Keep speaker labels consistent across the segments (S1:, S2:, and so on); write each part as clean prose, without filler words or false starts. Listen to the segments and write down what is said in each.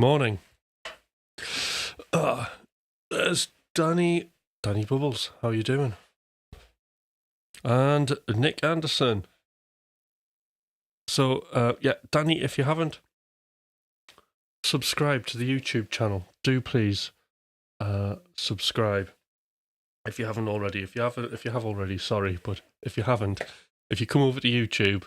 S1: morning. There's Danny Bubbles. How you doing? And Nick Anderson. So, Danny, if you haven't subscribed to the YouTube channel, do please subscribe. If you haven't already, if you have already, sorry, but if you haven't, if you come over to YouTube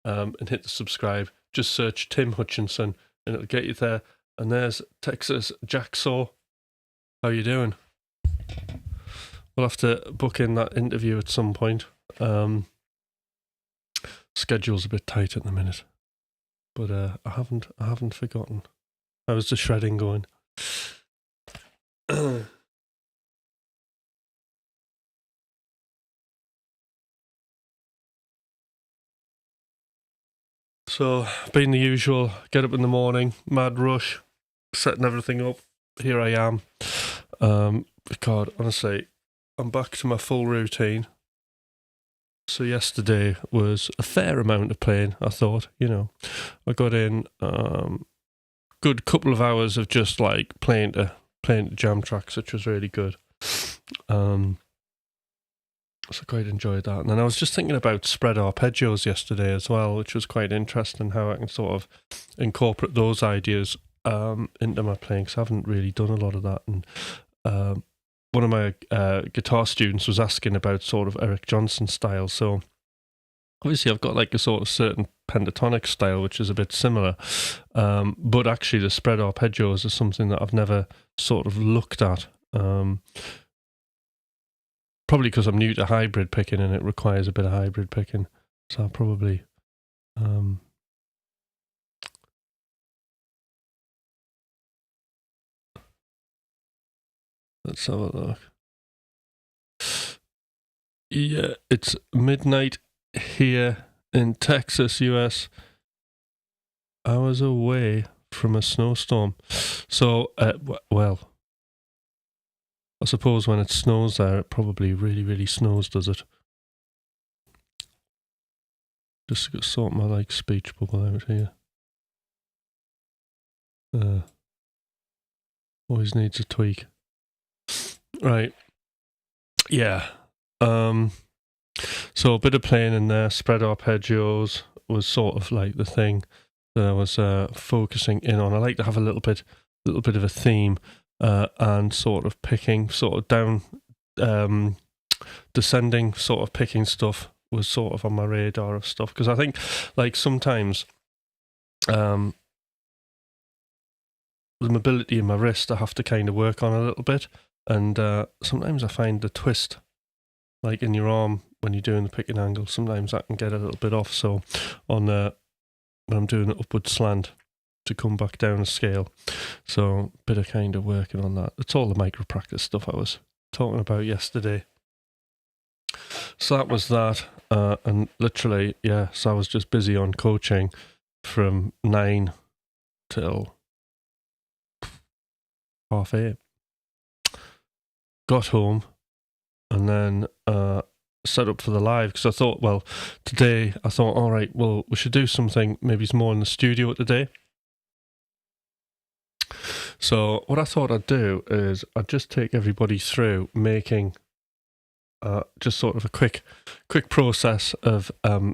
S1: and hit the subscribe, just search Tim Hutchinson and it'll get you there. And there's Texas Jacksaw. How you doing? We'll have to book in that interview at some point. Schedule's a bit tight at the minute, but I haven't forgotten. How's the shredding going? So, being the usual, get up in the morning, mad rush, setting everything up. Here I am. God, honestly, I'm back to my full routine. So yesterday was a fair amount of playing, I thought, I got in good couple of hours of just like playing to jam tracks, which was really good. So I quite enjoyed that. And then I was just thinking about spread arpeggios yesterday as well, which was quite interesting, how I can sort of incorporate those ideas into my playing, because I haven't really done a lot of that. And one of my guitar students was asking about sort of Eric Johnson style. So obviously I've got like a sort of certain pentatonic style, which is a bit similar. But actually the spread arpeggios is something that I've never sort of looked at. Probably because I'm new to hybrid picking and it requires a bit of hybrid picking. So I'll probably... let's have a look. Yeah, it's midnight here in Texas, US. Hours away from a snowstorm. So, well, I suppose when it snows there, it probably really, really snows, does it? Just to sort my speech bubble out here. Always needs a tweak. Right. Yeah. So a bit of playing in there, spread arpeggios was sort of like the thing that I was focusing in on. I like to have a little bit of a theme and sort of picking sort of down descending sort of picking stuff was sort of on my radar of stuff, because I think like sometimes the mobility in my wrist I have to kind of work on a little bit. And sometimes I find the twist, like in your arm when you're doing the picking angle, sometimes that can get a little bit off. So on when I'm doing an upward slant to come back down a scale. So a bit of kind of working on that. It's all the micro practice stuff I was talking about yesterday. So that was that. And literally, yeah, so I was just busy on coaching from 9 till 8:30. Got home and then set up for the live, because I thought, well, today I thought, all right, well, we should do something maybe it's more in the studio today. So what I thought I'd do is I'd just take everybody through making just sort of a quick process of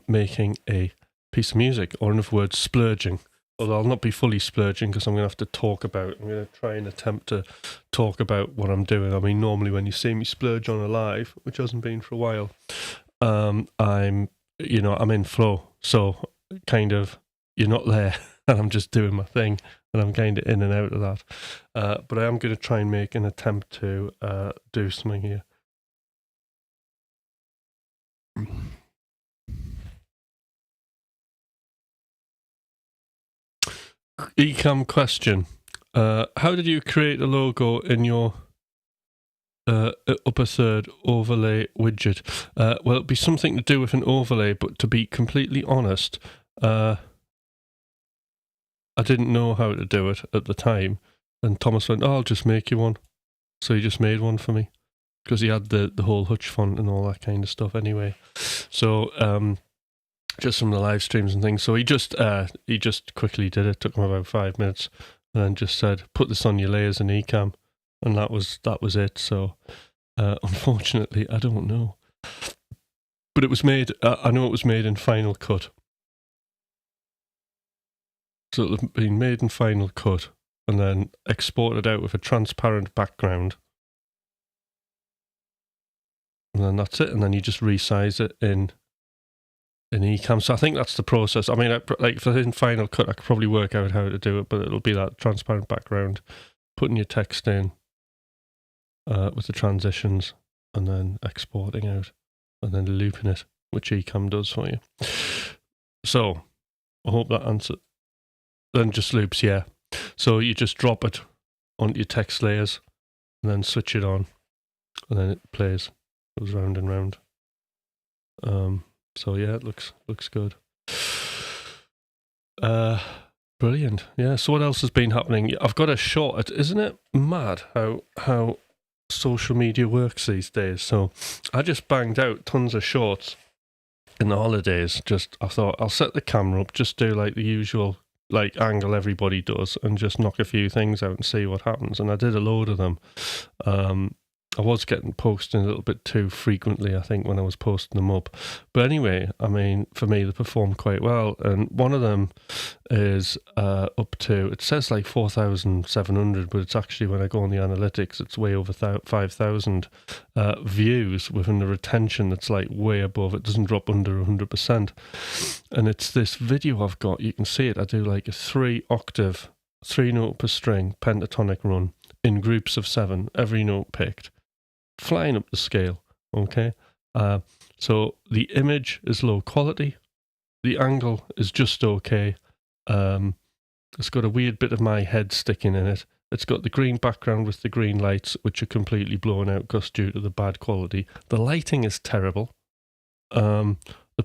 S1: making a piece of music, or in other words, splurging. Although I'll not be fully splurging, because I'm going to have to I'm going to try and attempt to talk about what I'm doing. I mean, normally when you see me splurge on a live, which hasn't been for a while, I'm in flow. So kind of, you're not there and I'm just doing my thing and I'm kind of in and out of that. But I am going to try and make an attempt to do something here. Ecam question. How did you create a logo in your upper third overlay widget? Well, it'd be something to do with an overlay, but to be completely honest, I didn't know how to do it at the time. And Thomas went, I'll just make you one. So he just made one for me, because he had the whole Hutch font and all that kind of stuff anyway. So just from the live streams and things. So he just quickly did it. Took him about 5 minutes, and then just said, put this on your layers in Ecamm, and that was it. So unfortunately, I don't know. But it was made, I know it was made in Final Cut. So it had been made in Final Cut and then exported out with a transparent background. And then that's it. And then you just resize it in Ecamm. So I think that's the process. I mean, like if it's in Final Cut, I could probably work out how to do it, but it'll be that transparent background, putting your text in with the transitions, and then exporting out, and then looping it, which Ecamm does for you. So I hope that answered. Then just loops, yeah. So you just drop it onto your text layers, and then switch it on, and then it plays, goes round and round. So yeah, it looks good. Brilliant. Yeah. So what else has been happening? I've got a short. Isn't it mad how social media works these days? So I just banged out tons of shorts in the holidays. I thought I'll set the camera up, just do like the usual like angle everybody does, and just knock a few things out and see what happens. And I did a load of them. I was getting posted a little bit too frequently, I think, when I was posting them up. But anyway, I mean, for me, they performed quite well. And one of them is up to, it says like 4,700, but it's actually, when I go on the analytics, it's way over 5,000 views within the retention that's like way above. It doesn't drop under 100%. And it's this video I've got. You can see it. I do like a 3-octave, 3-note per string pentatonic run in groups of 7, every note picked, flying up the scale. Okay, so the image is low quality, the angle is just okay. It's got a weird bit of my head sticking in it. It's got the green background with the green lights, which are completely blown out because due to the bad quality. The lighting is terrible. The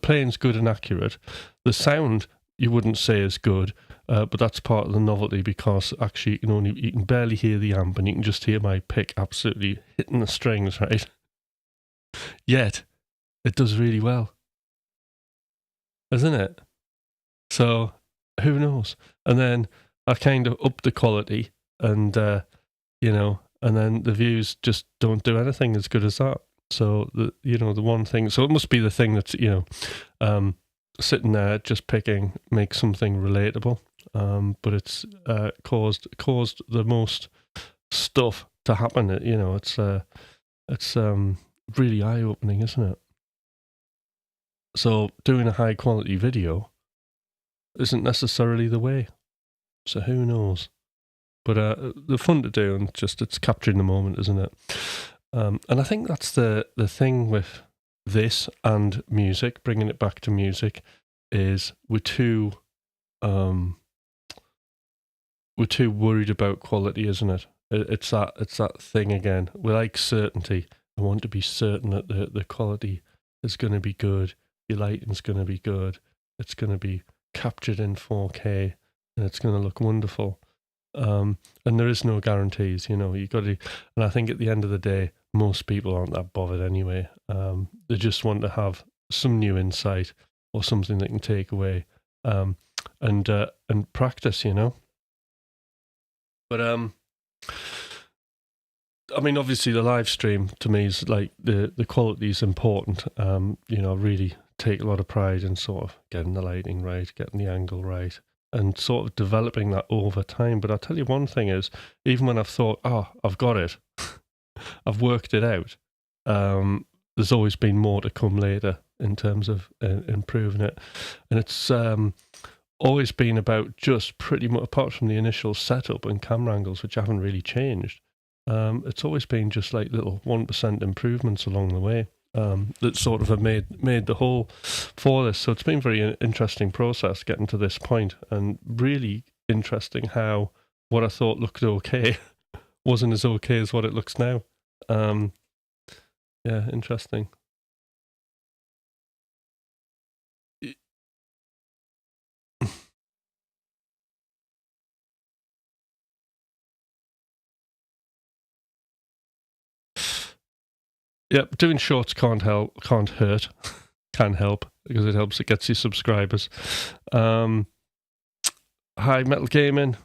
S1: playing's good and accurate. The sound, you wouldn't say is good, but that's part of the novelty, because actually you can barely hear the amp, and you can just hear my pick absolutely hitting the strings, right? Yet it does really well, isn't it? So who knows? And then I kind of up the quality, and and then the views just don't do anything as good as that. So the one thing, so it must be the thing that's sitting there just picking makes something relatable, but it's caused the most stuff to happen. It's really eye opening, isn't it? So doing a high quality video isn't necessarily the way. So who knows? But they're fun to do, and it's capturing the moment, isn't it? And I think that's the thing with this and music, bringing it back to music, is we're too worried about quality, isn't it? It's that thing again. We like certainty. I want to be certain that the quality is going to be good. Your lighting's going to be good. It's going to be captured in 4K, and it's going to look wonderful. And there is no guarantees, you got to, and I think at the end of the day, most people aren't that bothered anyway. They just want to have some new insight or something they can take away, and practice, But I mean, obviously the live stream to me is like the quality is important. I really take a lot of pride in sort of getting the lighting right, getting the angle right, and sort of developing that over time. But I'll tell you one thing is, even when I've thought, I've got it, I've worked it out, there's always been more to come later in terms of improving it. And it's always been about just pretty much, apart from the initial setup and camera angles, which haven't really changed, it's always been just like little 1% improvements along the way that sort of have made the whole for this. So it's been a very interesting process getting to this point, and really interesting how what I thought looked okay wasn't as okay as what it looks now. Yeah, interesting. Yep, doing shorts can't hurt, can help, because it helps, it gets you subscribers. High Metal Gaming,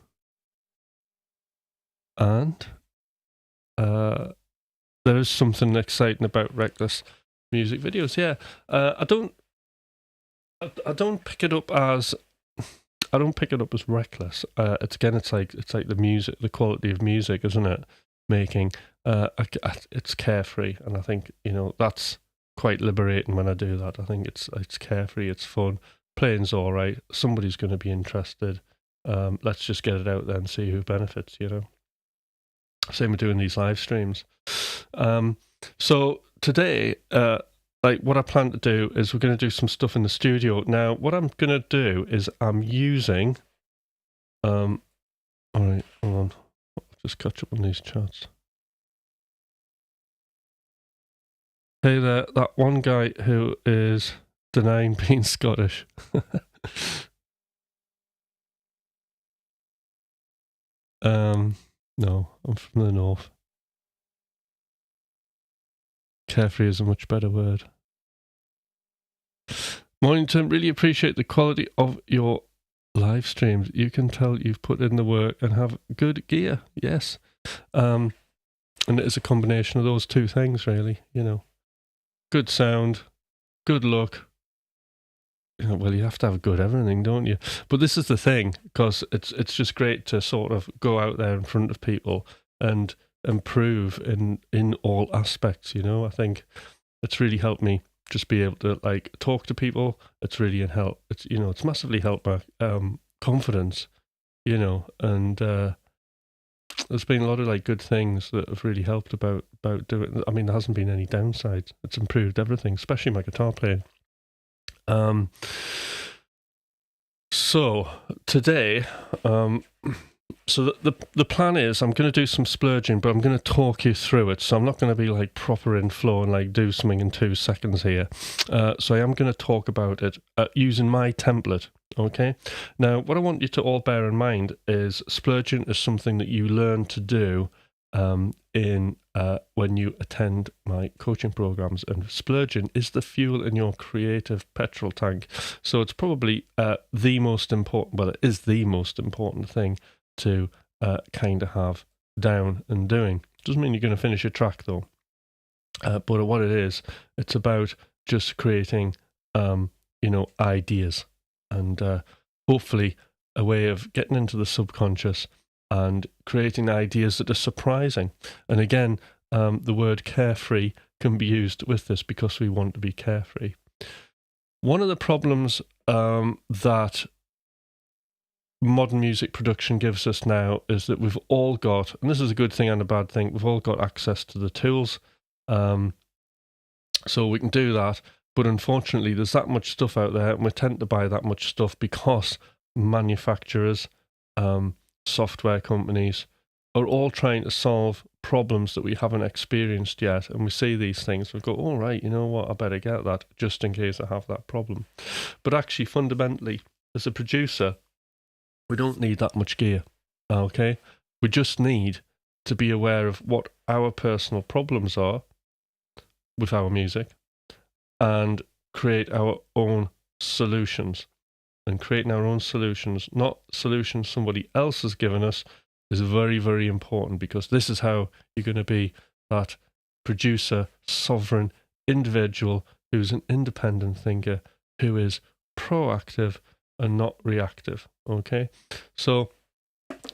S1: and there is something exciting about Reckless music videos. Yeah, I don't pick it up as reckless. It's like the music, the quality of music, isn't it? Making it's carefree, and I think that's quite liberating when I do that. I think it's carefree, it's fun. Playing's all right. Somebody's going to be interested. Let's just get it out there and see who benefits. Same with doing these live streams. So today, like what I plan to do is we're going to do some stuff in the studio. Now, what I'm going to do is I'm using. All right, hold on. I'll just catch up on these chats. Hey there, that one guy who is denying being Scottish. No, I'm from the north. Carefree is a much better word. Mornington, really appreciate the quality of your live streams. You can tell you've put in the work and have good gear. Yes. And it is a combination of those two things, really. Good sound, good look. Well, you have to have good everything, don't you? But this is the thing, because it's just great to sort of go out there in front of people and improve in all aspects. I think it's really helped me just be able to like talk to people. It's really it's massively helped my confidence. And there's been a lot of like good things that have really helped about doing. I mean, there hasn't been any downsides. It's improved everything, especially my guitar playing. So today, so the plan is I'm going to do some splurging, but I'm going to talk you through it. So I'm not going to be like proper in flow and like do something in 2 seconds here. So I am going to talk about it using my template. Okay. Now, what I want you to all bear in mind is splurging is something that you learn to do when you attend my coaching programs, and splurging is the fuel in your creative petrol tank. So it's probably the most important. Well, it is the most important thing to kind of have down and doing. Doesn't mean you're going to finish a track though. But what it is, it's about just creating, ideas, and hopefully a way of getting into the subconscious and creating ideas that are surprising. And again, the word carefree can be used with this because we want to be carefree. One of the problems that modern music production gives us now is that we've all got, and this is a good thing and a bad thing, we've all got access to the tools. So we can do that. But unfortunately, there's that much stuff out there, and we tend to buy that much stuff because manufacturers, software companies are all trying to solve problems that we haven't experienced yet. And we see these things, we go, all right, you know what, I better get that just in case I have that problem. But actually, fundamentally, as a producer, we don't need that much gear, okay? We just need to be aware of what our personal problems are with our music and create our own solutions. And creating our own solutions, not solutions somebody else has given us, is very, very important, because this is how you're going to be that producer, sovereign individual who's an independent thinker, who is proactive and not reactive. Okay, so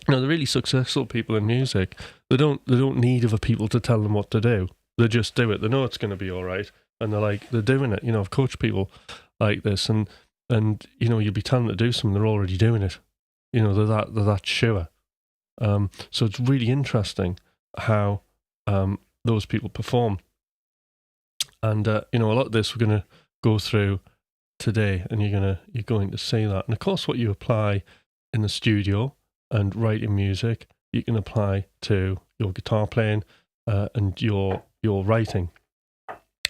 S1: the really successful people in music, they don't need other people to tell them what to do. They just do it. They know it's going to be all right, and they're doing it. I've coached people like this, and you'll be telling them to do something, they're already doing it. They're that sure. So it's really interesting how those people perform. And a lot of this we're going to go through today, and you're going to see that. And of course, what you apply in the studio and writing music, you can apply to your guitar playing and your writing.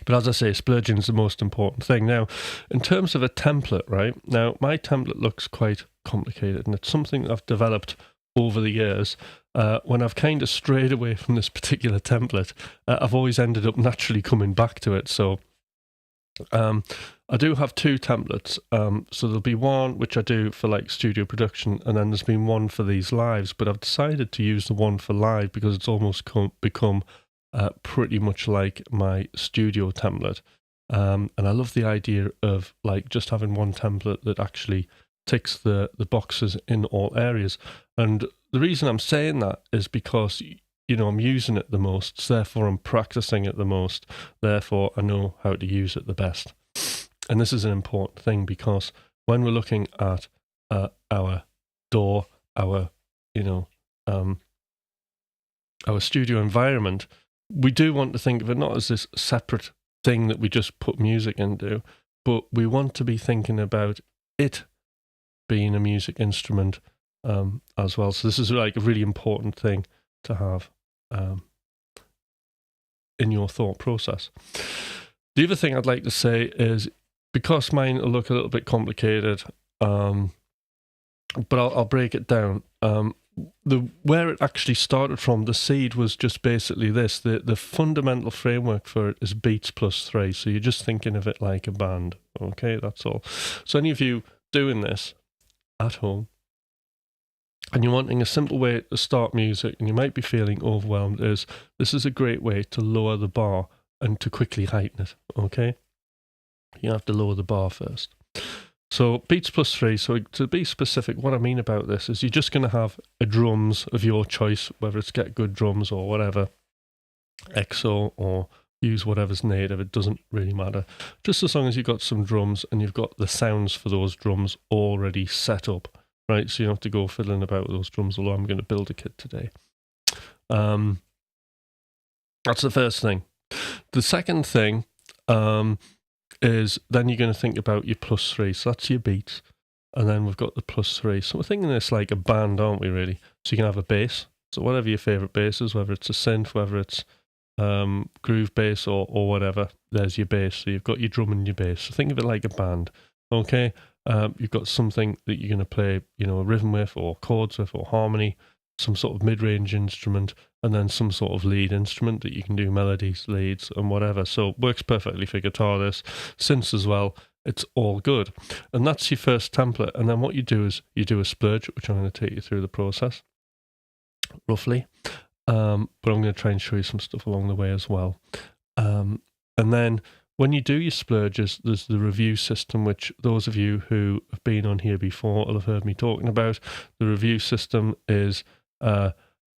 S1: But as I say, splurging is the most important thing. Now, in terms of a template, right? Now, my template looks quite complicated, and it's something that I've developed over the years. When I've kind of strayed away from this particular template, I've always ended up naturally coming back to it. So I do have two templates. So there'll be one which I do for like studio production, and then there's been one for these lives. But I've decided to use the one for live because it's almost become pretty much like my studio template. And I love the idea of like just having one template that actually ticks the boxes in all areas. And the reason I'm saying that is because, you know, I'm using it the most, so therefore I'm practicing it the most, therefore I know how to use it the best. And this is an important thing because when we're looking at our DAW, our studio environment, we do want to think of it not as this separate thing that we just put music into, but we want to be thinking about it being a music instrument as well. So this is like a really important thing to have in your thought process. The other thing I'd like to say is, because mine will look a little bit complicated, but I'll break it down. Where it actually started from, the seed was just basically this. The fundamental framework for it is beats plus 3. So you're just thinking of it like a band. Okay, that's all. So any of you doing this at home, and you're wanting a simple way to start music, and you might be feeling overwhelmed, this is a great way to lower the bar and to quickly heighten it, okay? You have to lower the bar first. So beats plus 3, so to be specific, what I mean about this is you're just going to have a drums of your choice, whether it's Get Good Drums or whatever, EXO, or use whatever's native, it doesn't really matter. Just as long as you've got some drums and you've got the sounds for those drums already set up, right? So you don't have to go fiddling about with those drums, although I'm going to build a kit today. That's the first thing. The second thing is then you're going to think about your plus 3. So that's your beats. And then we've got the plus 3. So we're thinking this like a band, aren't we, really? So you can have a bass. So whatever your favourite bass is, whether it's a synth, whether it's groove bass or whatever, there's your bass. So you've got your drum and your bass. So think of it like a band, okay? You've got something that you're going to play, you know, a rhythm with or chords with or harmony, some sort of mid-range instrument, and then some sort of lead instrument that you can do melodies, leads, and whatever. So works perfectly for guitar, this. Synths as well, it's all good. And that's your first template. And then what you do is you do a splurge, which I'm going to take you through the process, roughly. But I'm going to try and show you some stuff along the way as well. And then when you do your splurges, there's the review system, which those of you who have been on here before will have heard me talking about. The review system is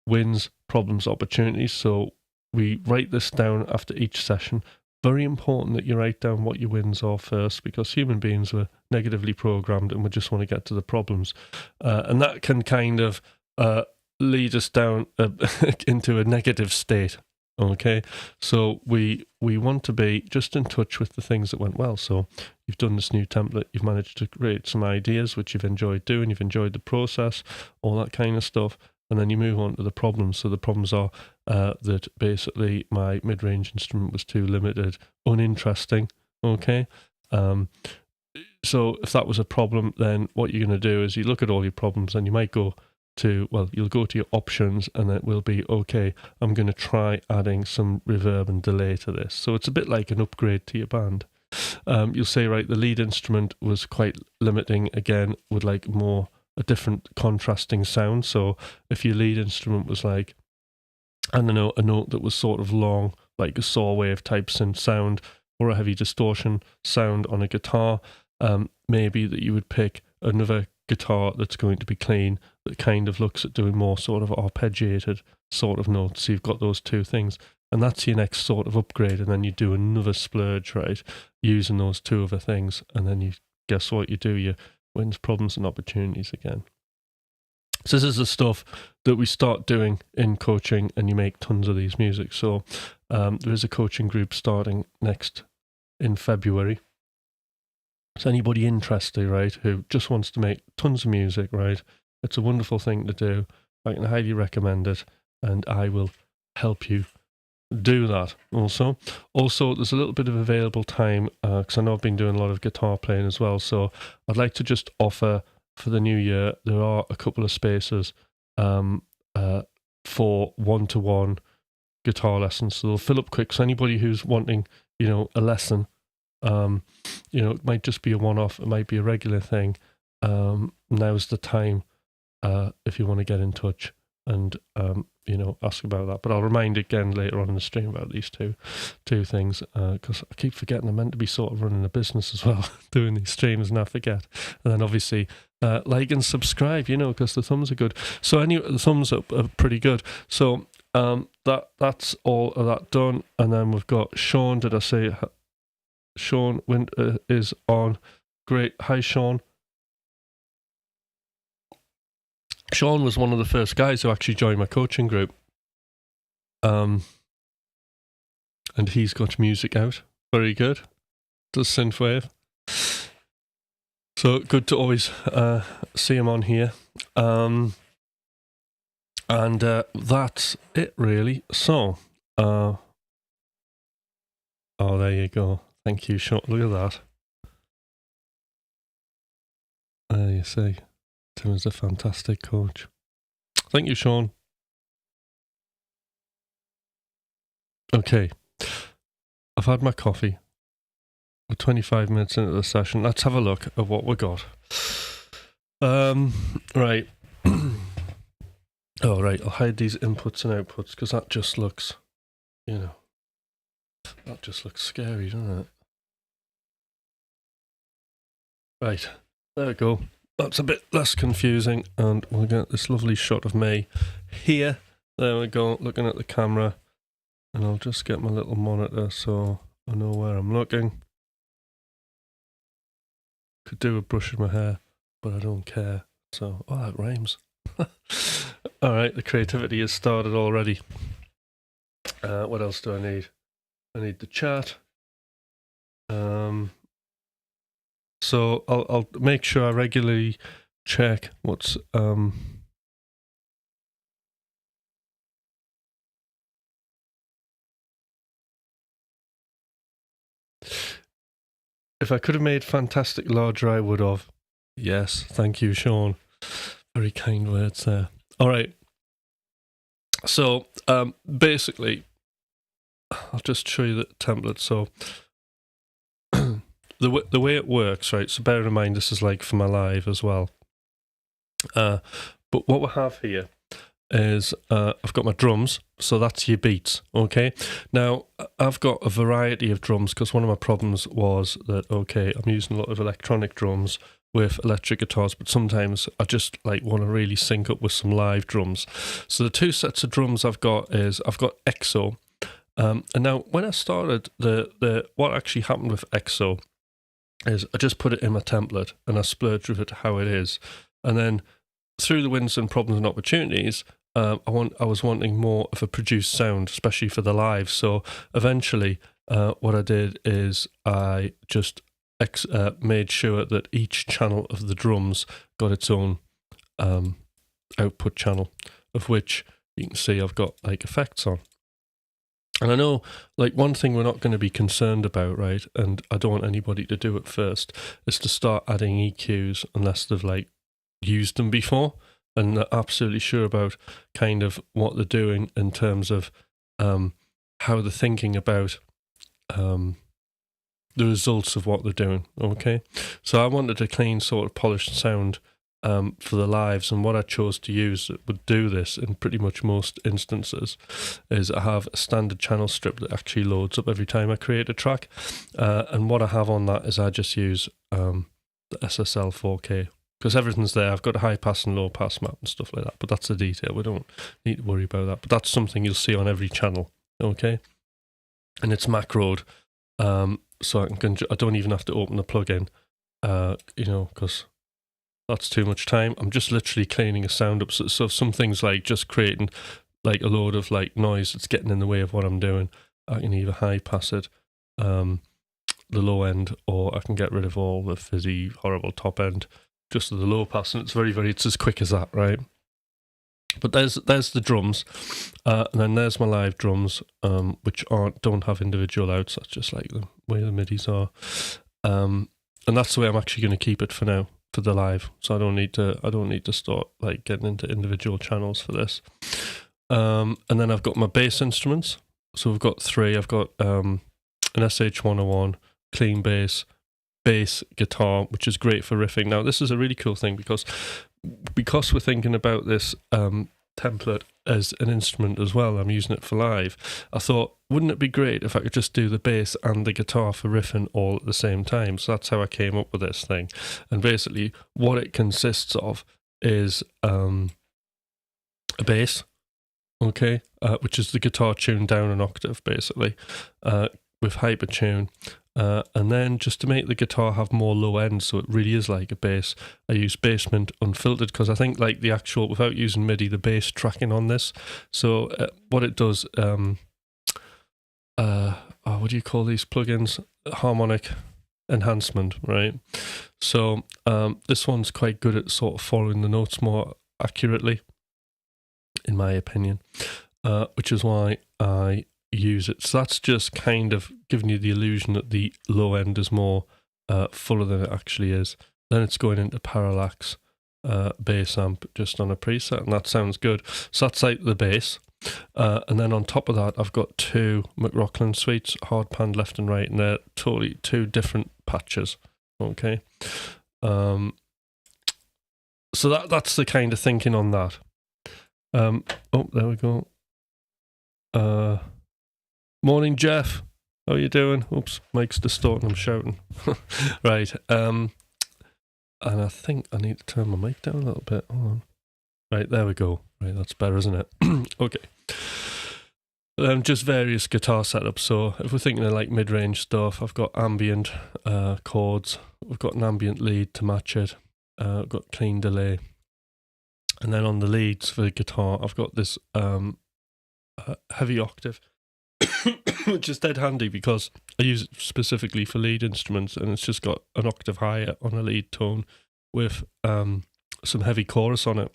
S1: wins, problems, opportunities. So we write this down after each session. Very important that you write down what your wins are first, because human beings were negatively programmed and we just want to get to the problems. And that can kind of lead us down into a negative state. Okay, so we want to be just in touch with the things that went well. So you've done this new template, you've managed to create some ideas which you've enjoyed doing, you've enjoyed the process, all that kind of stuff, and then you move on to the problems. So the problems are that basically my mid-range instrument was too limited, uninteresting. Okay, so if that was a problem, then what you're going to do is you look at all your problems and you might go to, well, you'll go to your options and it will be, okay, I'm going to try adding some reverb and delay to this. So it's a bit like an upgrade to your band. You'll say, right, the lead instrument was quite limiting, again, with like more a different contrasting sound. So if your lead instrument was like, I don't know, a note that was sort of long, like a saw wave type synth sound, or a heavy distortion sound on a guitar, maybe that you would pick another guitar that's going to be clean, that kind of looks at doing more sort of arpeggiated sort of notes. So you've got those two things, and that's your next sort of upgrade. And then you do another splurge, right, using those two other things, and then you guess what you do, you wins, problems, and opportunities again. So this is the stuff that we start doing in coaching, and you make tons of these music. So there is a coaching group starting next in February. So anybody interested, right, who just wants to make tons of music, right, it's a wonderful thing to do. I can highly recommend it, and I will help you do that also. Also, there's a little bit of available time, because I know I've been doing a lot of guitar playing as well, so I'd like to just offer for the new year, there are a couple of spaces for one-to-one guitar lessons. So they'll fill up quick. So anybody who's wanting, you know, a lesson It might just be a one-off, it might be a regular thing. Now's the time if you want to get in touch and ask about that. But I'll remind again later on in the stream about these two things, because I keep forgetting I'm meant to be sort of running a business as well, doing these streams, and I forget. And then obviously like and subscribe, because the thumbs are good. So anyway, the thumbs up are pretty good. So that's all of that done. And then we've got Sean. Did I say Sean Winter is on? Great. Hi, Sean. Sean was one of the first guys who actually joined my coaching group. And he's got music out. Very good. Does synthwave. So good to always see him on here. And that's it, really. So, oh, there you go. Thank you, Sean. Look at that. There you see. Tim is a fantastic coach. Thank you, Sean. Okay. I've had my coffee. We're 25 minutes into the session. Let's have a look at what we got. Right. Oh, right. I'll hide these inputs and outputs because that just looks, that just looks scary, doesn't it? Right. There we go. That's a bit less confusing, and we'll get this lovely shot of me here. There we go, looking at the camera, and I'll just get my little monitor so I know where I'm looking. Could do a brush of my hair, but I don't care. So, oh, that rhymes. Alright, the creativity has started already. What else do I need? I need the chat. So I'll make sure I regularly check what's if I could have made fantastic larger, I would have. Yes, thank you, Sean. Very kind words there. All right. So basically, I'll just show you the template. So the way it works, right? So bear in mind, this is like for my live as well. But what we have here is I've got my drums, so that's your beats, okay? Now, I've got a variety of drums because one of my problems was that, okay, I'm using a lot of electronic drums with electric guitars, but sometimes I just like want to really sync up with some live drums. So the two sets of drums I've got is I've got EXO, and now when I started, what actually happened with EXO is I just put it in my template and I splurged with it how it is, and then through the wins and problems and opportunities, I was wanting more of a produced sound, especially for the live. So eventually, what I did is I just made sure that each channel of the drums got its own output channel, of which you can see I've got like effects on. And I know, like, one thing we're not going to be concerned about, right, and I don't want anybody to do it first, is to start adding EQs unless they've, like, used them before and they're absolutely sure about kind of what they're doing in terms of how they're thinking about the results of what they're doing, okay? So I wanted a clean, sort of polished sound for the lives, and what I chose to use that would do this in pretty much most instances is I have a standard channel strip that actually loads up every time I create a track, and what I have on that is I just use the SSL 4K because everything's there. I've got a high pass and low pass map and stuff like that, but that's a detail. We don't need to worry about that, but that's something you'll see on every channel, okay? And it's macroed, so I don't even have to open the plugin, because that's too much time. I'm just literally cleaning a sound up. So some things like just creating like a load of like noise that's getting in the way of what I'm doing, I can either high pass it, the low end, or I can get rid of all the fizzy, horrible top end, just to the low pass, and it's as quick as that, right? But there's the drums, and then there's my live drums, which don't have individual outs. That's just like the way the midis are, and that's the way I'm actually going to keep it for now, for the live. So I don't need to start like getting into individual channels for this. And then I've got my bass instruments. So I've got three. I've got an SH101, clean bass guitar, which is great for riffing. Now, this is a really cool thing because we're thinking about this template as an instrument as well. I'm using it for live. I thought, wouldn't it be great if I could just do the bass and the guitar for riffing all at the same time? So that's how I came up with this thing. And basically, what it consists of is a bass, okay, which is the guitar tuned down an octave, basically, with hypertune. And then just to make the guitar have more low end, so it really is like a bass, I use Basement Unfiltered because I think like the actual, without using MIDI, the bass tracking on this. So what it does, what do you call these plugins? Harmonic enhancement, right? So this one's quite good at sort of following the notes more accurately, in my opinion, which is why I use it. So that's just kind of giving you the illusion that the low end is more fuller than it actually is. Then it's going into parallax bass amp just on a preset, and that sounds good. So that's like the bass. And then on top of that, I've got two McRocklin suites, hard pan left and right, and they're totally two different patches. Okay. So that's the kind of thinking on that. Oh, there we go. Morning, Jeff. How are you doing? Oops, mic's distorting, I'm shouting. Right. And I think I need to turn my mic down a little bit. Hold on. Right, there we go. Right, that's better, isn't it? Okay. Just various guitar setups. So if we're thinking of like mid-range stuff, I've got ambient chords. We've got an ambient lead to match it. I've got clean delay. And then on the leads for the guitar, I've got this heavy octave, which is dead handy because I use it specifically for lead instruments, and it's just got an octave higher on a lead tone with some heavy chorus on it.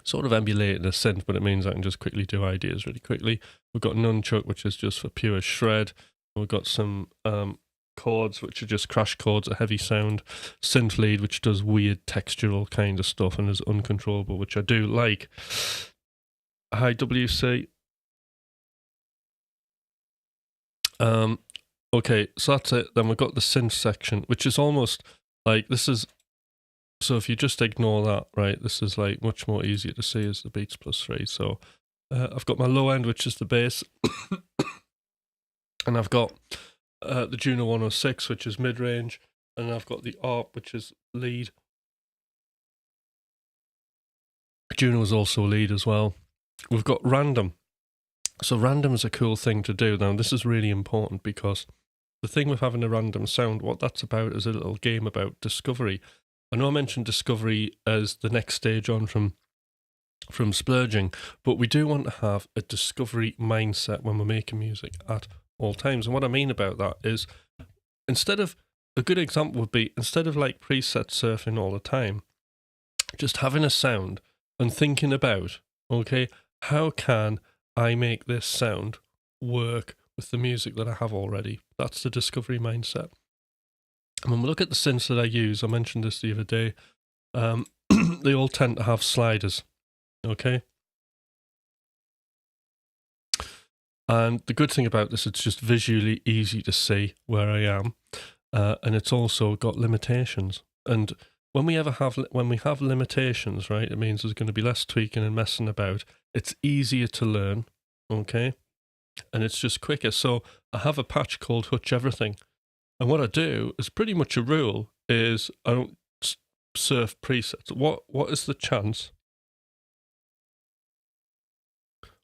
S1: Sort of emulating a synth, but it means I can just quickly do ideas really quickly. We've got Nunchuck, which is just for pure shred. We've got some chords, which are just crash chords, a heavy sound. Synth lead, which does weird textural kind of stuff and is uncontrollable, which I do like. Hi, WC. Okay, so that's it. Then we've got the synth section, which is almost like this is. So if you just ignore that, right, this is like much more easier to see as the Beats Plus 3. So I've got my low end, which is the bass, and I've got the Juno 106, which is mid range, and I've got the ARP, which is lead. Juno is also lead as well. We've got random. So random is a cool thing to do. Now, this is really important because the thing with having a random sound, what that's about is a little game about discovery. I know I mentioned discovery as the next stage on from splurging, but we do want to have a discovery mindset when we're making music at all times. And what I mean about that is a good example would be, instead of like preset surfing all the time, just having a sound and thinking about, okay, how can I make this sound work with the music that I have already? That's the discovery mindset. And when we look at the synths that I use, I mentioned this the other day, they all tend to have sliders, okay? And the good thing about this, it's just visually easy to see where I am, and it's also got limitations. And when we have limitations, right, it means there's going to be less tweaking and messing about. It's easier to learn, okay? And it's just quicker. So I have a patch called Hutch Everything. And what I do is pretty much a rule is I don't surf presets. What is the chance?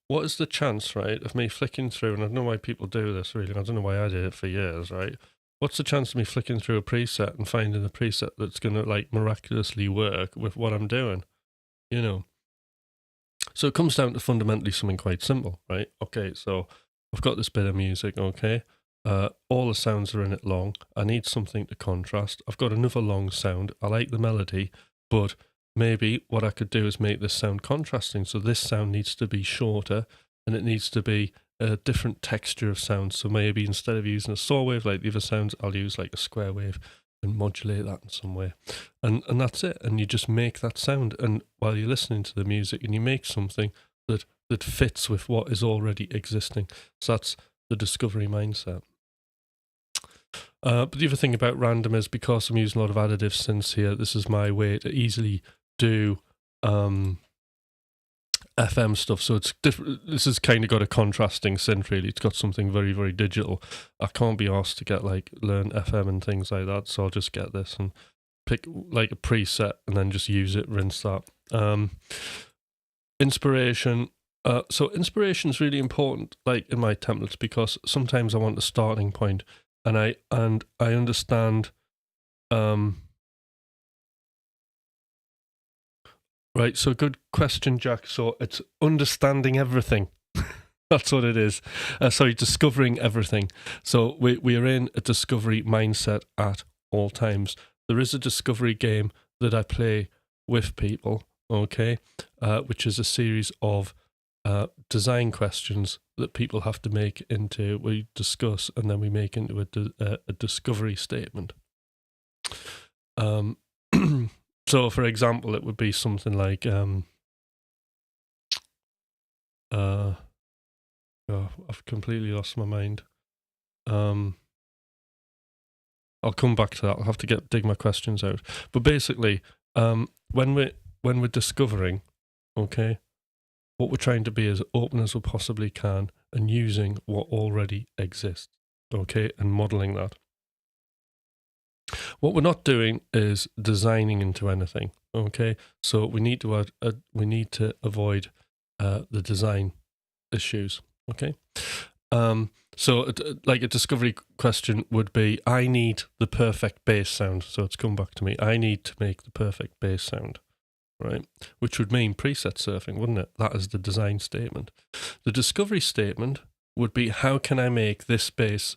S1: What is the chance, right, of me flicking through, and I don't know why people do this really, I don't know why I did it for years, right? What's the chance of me flicking through a preset and finding a preset that's going to like miraculously work with what I'm doing, you know? So it comes down to fundamentally something quite simple, right? Okay, so I've got this bit of music, okay? All the sounds are in it long. I need something to contrast. I've got another long sound. I like the melody, but maybe what I could do is make this sound contrasting. So this sound needs to be shorter, and it needs to be a different texture of sound. So maybe instead of using a saw wave like the other sounds, I'll use like a square wave and modulate that in some way. And that's it. And you just make that sound. And while you're listening to the music, and you make something that fits with what is already existing. So that's the discovery mindset. But the other thing about random is because I'm using a lot of additive synths here, this is my way to easily do FM stuff. So it's different. This has kind of got a contrasting synth, really. It's got something very, very digital. I can't be asked to get learn FM and things like that. So I'll just get this and pick like a preset and then just use it, rinse that. Inspiration. So inspiration is really important, like in my templates, because sometimes I want a starting point, and I understand. Right, so good question, Jack. So it's understanding everything. That's what it is. Discovering everything. So we are in a discovery mindset at all times. There is a discovery game that I play with people, okay, which is a series of design questions that people have to make into, we discuss, and then we make into a discovery statement. So, for example, it would be something like, I've completely lost my mind. I'll come back to that. I'll have to dig my questions out. But basically, when we're discovering, okay, what we're trying to be as open as we possibly can and using what already exists, okay, and modeling that. What we're not doing is designing into anything, okay? So we need to avoid the design issues, okay? Like a discovery question would be, I need the perfect bass sound. So it's come back to me. I need to make the perfect bass sound, right? Which would mean preset surfing, wouldn't it? That is the design statement. The discovery statement would be, how can I make this bass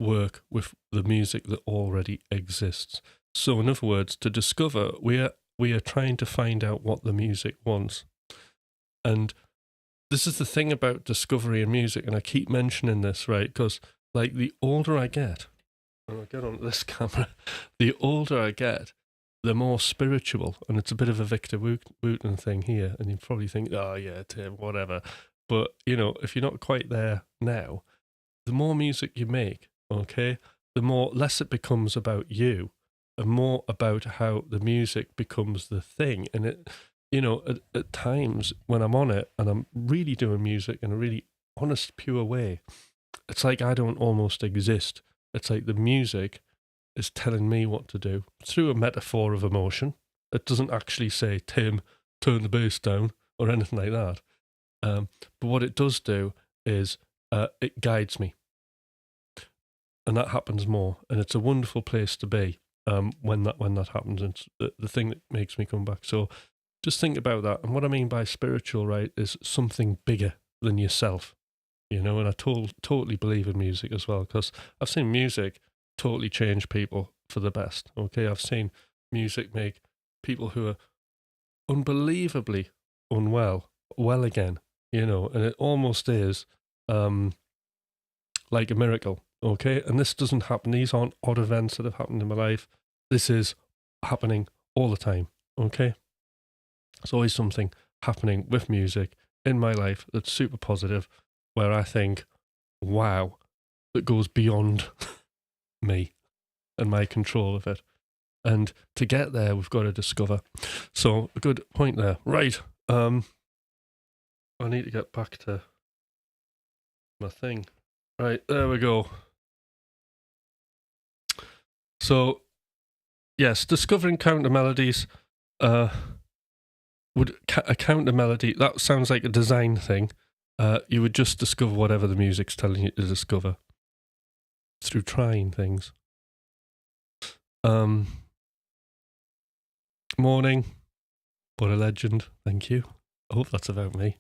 S1: work with the music that already exists? So in other words, to discover, we are trying to find out what the music wants. And this is the thing about discovery in music, and I keep mentioning this, right? Because like the older I get, and I'll get on this camera, the older I get, the more spiritual, and it's a bit of a Victor Wooten thing here, and you probably think, oh yeah, Tim, whatever. But, if you're not quite there now, the more music you make, okay, the less it becomes about you and more about how the music becomes the thing. And it, at times when I'm on it and I'm really doing music in a really honest, pure way, it's like I don't almost exist. It's like the music is telling me what to do through a metaphor of emotion. It doesn't actually say, Tim, turn the bass down or anything like that. But what it does do is it guides me. And that happens more, and it's a wonderful place to be when that happens. And it's the thing that makes me come back. So just think about that. And what I mean by spiritual, right, is something bigger than yourself. And I totally believe in music as well, because I've seen music totally change people for the best. Okay, I've seen music make people who are unbelievably unwell well again. And it almost is like a miracle. Okay, and this doesn't happen. These aren't odd events that have happened in my life. This is happening all the time. Okay, there's always something happening with music in my life that's super positive, where I think, wow, that goes beyond me and my control of it. And to get there, we've got to discover. So a good point there. Right. I need to get back to my thing. Right, there we go. So, yes, discovering counter melodies a counter melody, that sounds like a design thing. You would just discover whatever the music's telling you to discover through trying things. Morning, what a legend, thank you. I hope that's about me.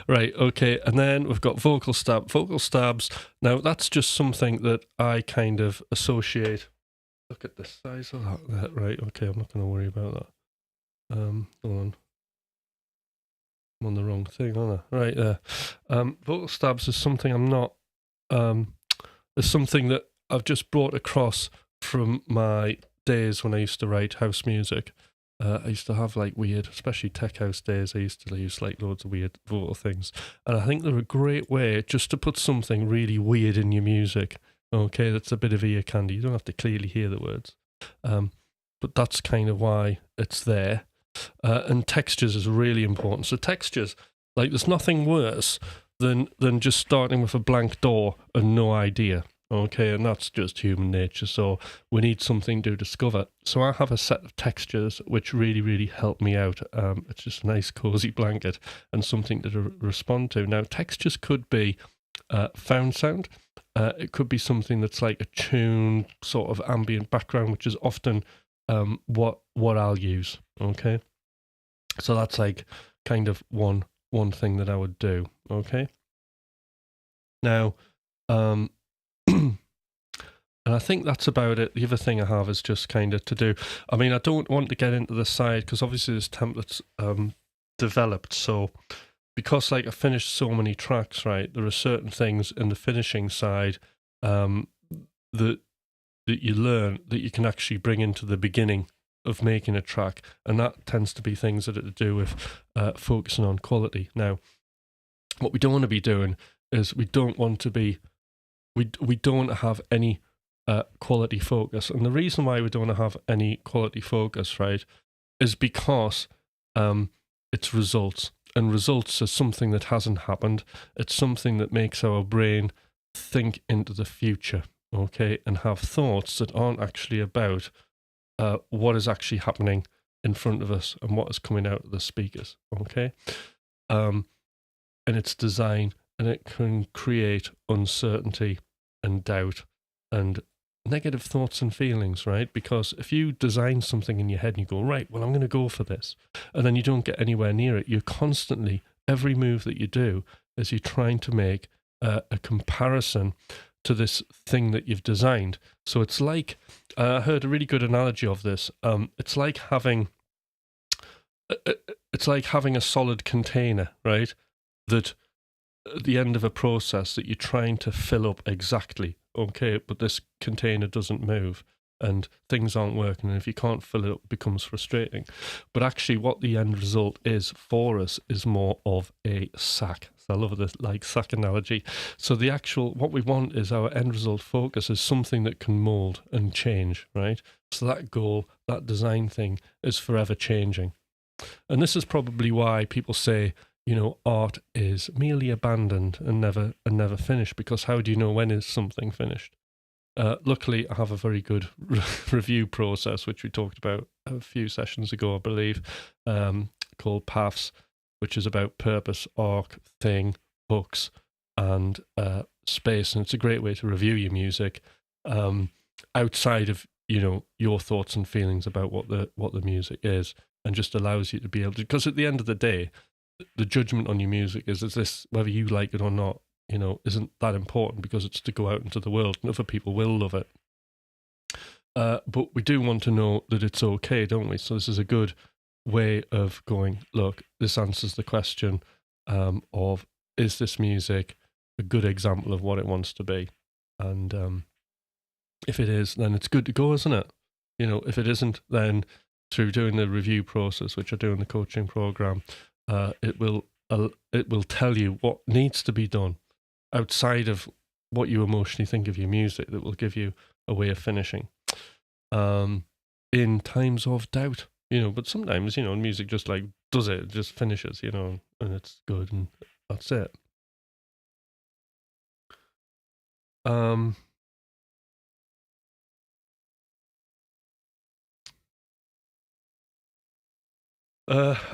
S1: Right, okay, and then we've got vocal stab. Vocal stabs, now that's just something that I kind of associate. Look at the size of that. Right, okay, I'm not going to worry about that. Hold on. I'm on the wrong thing, aren't I? Right there. Vocal stabs is something I'm not... is something that I've just brought across from my days when I used to write house music. I used to have weird, especially tech house days, I used to use loads of weird vocal things. And I think they're a great way just to put something really weird in your music Okay, that's a bit of ear candy. You don't have to clearly hear the words. But that's kind of why it's there. And textures is really important. So textures, like there's nothing worse than just starting with a blank door and no idea. Okay, and that's just human nature. So we need something to discover. So I have a set of textures which really, really help me out. It's just a nice cozy blanket and something to respond to. Now, textures could be found sound. It could be something that's like a tune, sort of ambient background, which is often what I'll use. Okay, so that's like kind of one thing that I would do. Okay, now, and I think that's about it. The other thing I have is just kind of to do. I mean, I don't want to get into the side because obviously this template's developed. So because like I finished so many tracks, right? There are certain things in the finishing side that you learn that you can actually bring into the beginning of making a track, and that tends to be things that are to do with focusing on quality. Now, what we don't want to be doing is we don't want to be we don't have any quality focus, and the reason why we don't have any quality focus, right, is because it's results, and results is something that hasn't happened. It's something that makes our brain think into the future, okay, and have thoughts that aren't actually about what is actually happening in front of us and what is coming out of the speakers, okay, and it's design, and it can create uncertainty and doubt and negative thoughts and feelings, right? Because if you design something in your head and you go, right, well, I'm going to go for this, and then you don't get anywhere near it, you're constantly, every move that you do is you're trying to make a comparison to this thing that you've designed. So it's like, I heard a really good analogy of this. It's like having a solid container, right? That at the end of a process that you're trying to fill up exactly, okay, but this container doesn't move and things aren't working, and if you can't fill it up, it becomes frustrating. But actually what the end result is for us is more of a sack. So I love this like sack analogy. So the actual, what we want is our end result focus is something that can mold and change, right? So that goal, that design thing is forever changing. And this is probably why people say, you know, art is merely abandoned and never finished, because how do you know when is something finished? Luckily, I have a very good review process, which we talked about a few sessions ago, I believe, called Paths, which is about purpose, arc, thing, hooks, and space. And it's a great way to review your music outside of, you know, your thoughts and feelings about what the music is, and just allows you to be able to, because at the end of the day, the judgment on your music is this, whether you like it or not, you know, isn't that important, because it's to go out into the world and other people will love it. But we do want to know that it's okay, don't we? So this is a good way of going, look, this answers the question of, is this music a good example of what it wants to be? And if it is, then it's good to go, isn't it? You know, if it isn't, then through doing the review process, which I do in the coaching program, it will tell you what needs to be done outside of what you emotionally think of your music, that will give you a way of finishing in times of doubt, you know. But sometimes, you know, music just like does it just finishes, you know, and it's good, and that's it.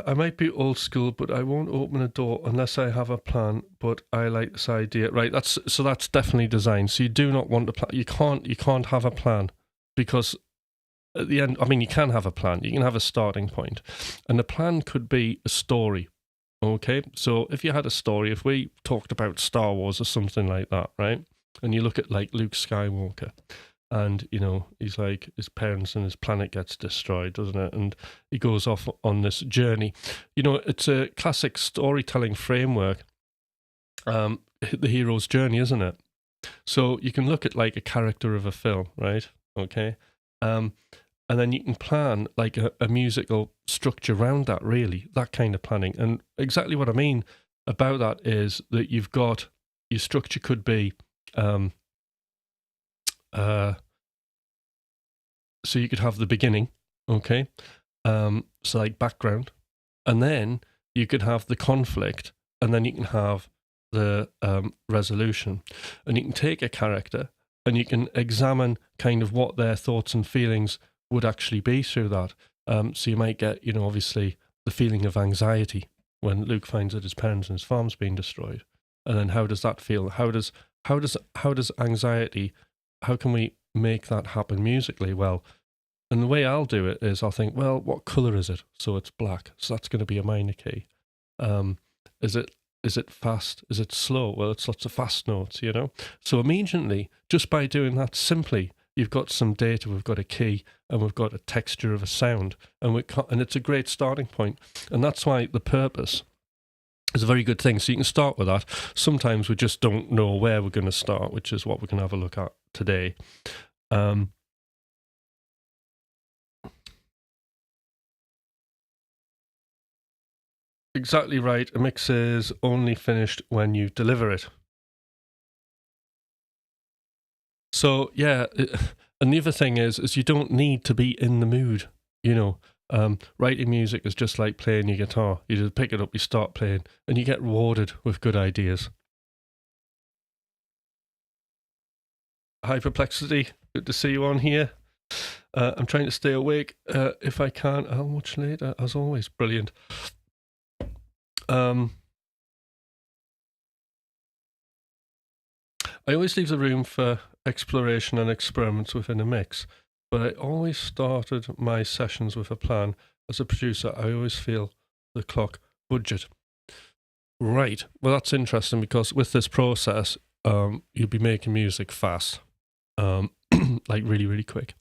S1: I might be old school, but I won't open a door unless I have a plan. But I like this idea, right? That's definitely design. So you do not want to plan. You can't have a plan, because at the end, I mean, you can have a plan. You can have a starting point, and the plan could be a story. Okay, so if you had a story, if we talked about Star Wars or something like that, right? And you look at like Luke Skywalker, and, you know, he's like, his parents and his planet gets destroyed, doesn't it? And he goes off on this journey. You know, it's a classic storytelling framework, the hero's journey, isn't it? So you can look at like a character of a film, right? Okay. And then you can plan like a musical structure around that, really, that kind of planning. And exactly what I mean about that is that you've got, your structure could be, so you could have the beginning, okay? So like background, and then you could have the conflict, and then you can have the resolution. And you can take a character and you can examine kind of what their thoughts and feelings would actually be through that. So you might get, obviously the feeling of anxiety when Luke finds that his parents and his farm's being destroyed. And then how does that feel? How does anxiety, how can we make that happen musically? Well, and the way I'll do it is I'll think, well, what colour is it? So it's black. So that's going to be a minor key. Is it fast? Is it slow? Well, it's lots of fast notes, So immediately, just by doing that simply, you've got some data, we've got a key, and we've got a texture of a sound, and it's a great starting point. And that's why the purpose is a very good thing. So you can start with that. Sometimes we just don't know where we're going to start, which is what we're going to have a look at today. Exactly right. A mix is only finished when you deliver it. So yeah, and the other thing is you don't need to be in the mood. Writing music is just like playing your guitar. You just pick it up, you start playing, and you get rewarded with good ideas. Hi, Perplexity. Good to see you on here. I'm trying to stay awake if I can. How much later? As always, brilliant. I always leave the room for exploration and experiments within a mix, but I always started my sessions with a plan. As a producer, I always feel the clock budget. Right. Well, that's interesting because with this process, you'll be making music fast, like really, really quick.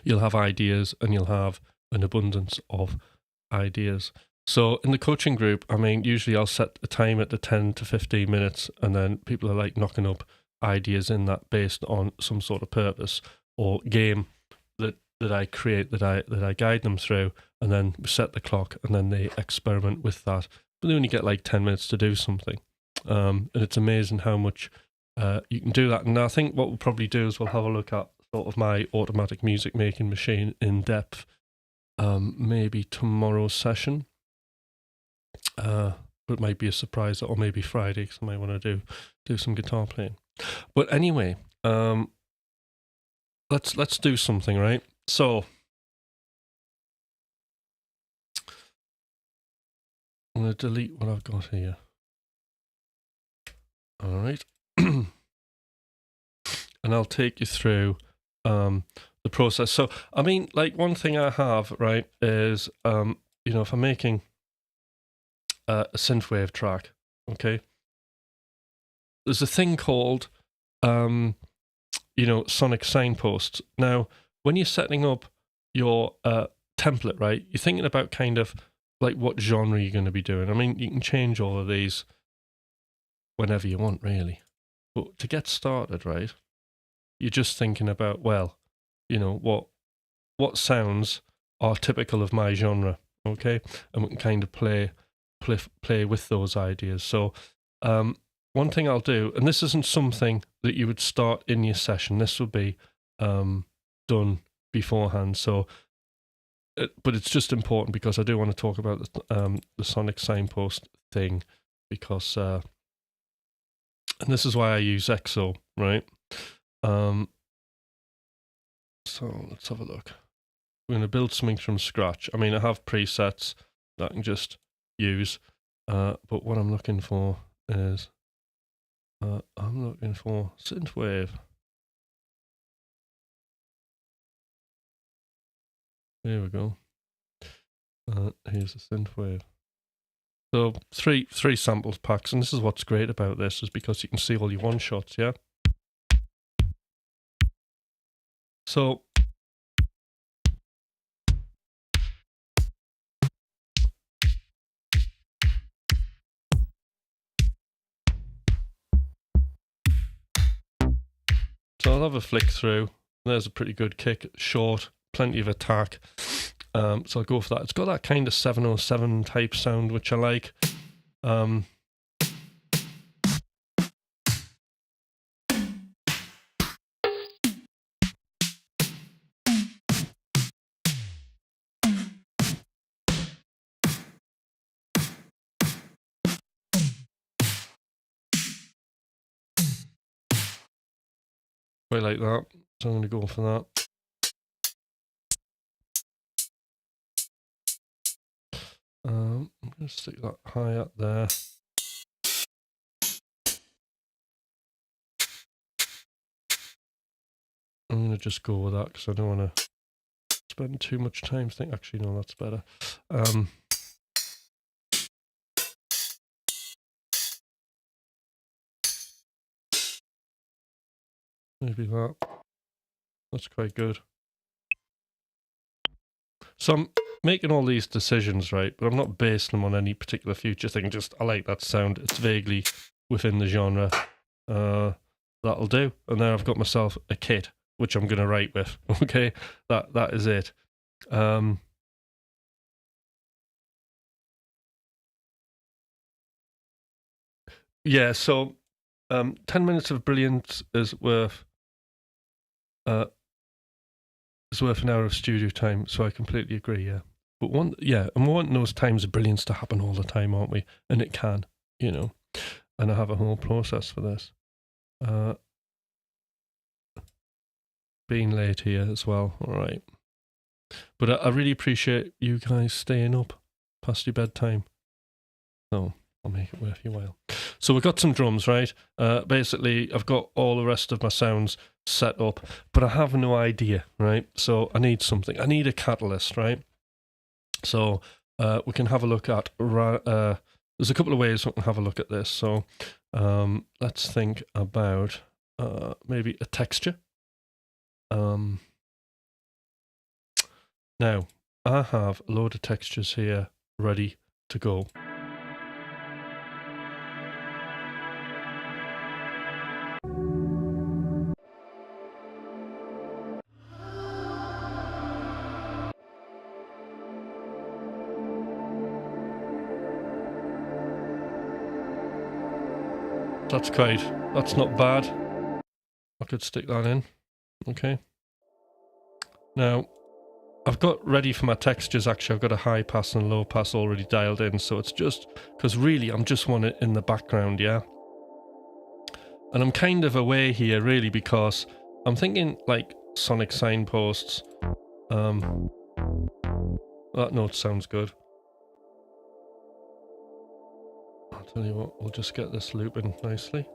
S1: You'll have ideas and you'll have an abundance of ideas. So in the coaching group, usually I'll set a time at the 10 to 15 minutes, and then people are like knocking up ideas in that based on some sort of purpose or game that I create, that I guide them through, and then we set the clock, and then they experiment with that. But they only get like 10 minutes to do something. And it's amazing how much you can do that. And I think what we'll probably do is we'll have a look at sort of my automatic music making machine in depth, maybe tomorrow's session. But it might be a surprise, or maybe Friday, because I might want to do some guitar playing. But anyway, let's do something, right? So I'm going to delete what I've got here. All right. And I'll take you through the process. So, one thing I have, right, is, if I'm making a synthwave track, okay, there's a thing called, sonic signposts. Now, when you're setting up your template, right, you're thinking about kind of like what genre you're going to be doing. You can change all of these whenever you want, really. But to get started, right, you're just thinking about, well, what sounds are typical of my genre, okay? And we can kind of play with those ideas. So one thing I'll do, and this isn't something that you would start in your session, this will be done beforehand. So, but it's just important because I do want to talk about the sonic signpost thing, because, and this is why I use EXO, right? So let's have a look. We're going to build something from scratch. I have presets that I can just use, but what I'm looking for is I'm looking for synthwave. There we go. Here's the synthwave. So three samples packs, and this is what's great about this, is because you can see all your one shots, yeah. So I'll have a flick through. There's a pretty good kick, short, plenty of attack. So I'll go for that. It's got that kind of 707 type sound, which I like. Quite like that, so I'm going to go for that. I'm going to stick that high up there. I'm going to just go with that because I don't want to spend too much time thinking. Actually, no, that's better. Maybe that. That's quite good. So I'm making all these decisions, right? But I'm not basing them on any particular future thing. Just, I like that sound. It's vaguely within the genre. That'll do. And then I've got myself a kit, which I'm going to write with. Okay, that is it. Yeah, so 10 minutes of brilliance is worth an hour of studio time, so I completely agree, yeah. But and we're wanting those times of brilliance to happen all the time, aren't we? And it can, you know. And I have a whole process for this. Being late here as well, all right. But I really appreciate you guys staying up past your bedtime. So I'll make it worth your while. So we've got some drums, right? Basically, I've got all the rest of my sounds set up, but I have no idea, right? So I need something. I need a catalyst, right? So we can have a look at... there's a couple of ways we can have a look at this. So let's think about maybe a texture. Now, I have a load of textures here ready to go. That's not bad. I could stick that in. Okay. Now, I've got ready for my textures, actually. I've got a high pass and a low pass already dialed in, so it's just, because really I'm just want it in the background, yeah? And I'm kind of away here, really, because I'm thinking, like, sonic signposts. That note sounds good. I'll tell you what, we'll just get this looping nicely.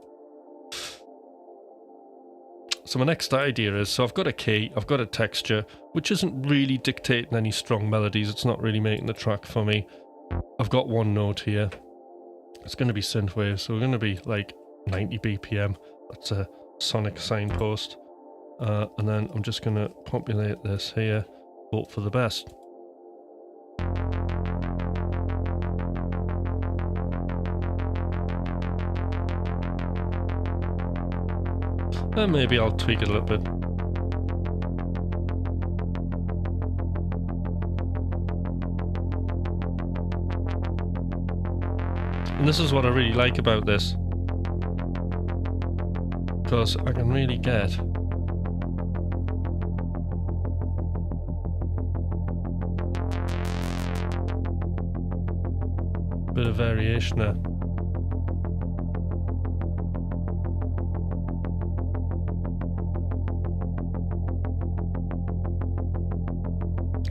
S1: So my next idea is, so I've got a key, I've got a texture, which isn't really dictating any strong melodies. It's not really making the track for me. I've got one note here. It's going to be synthwave, so we're going to be like 90 BPM. That's a sonic signpost. And then I'm just going to populate this here, hope for the best. And maybe I'll tweak it a little bit. And this is what I really like about this, because I can really get a bit of variation there.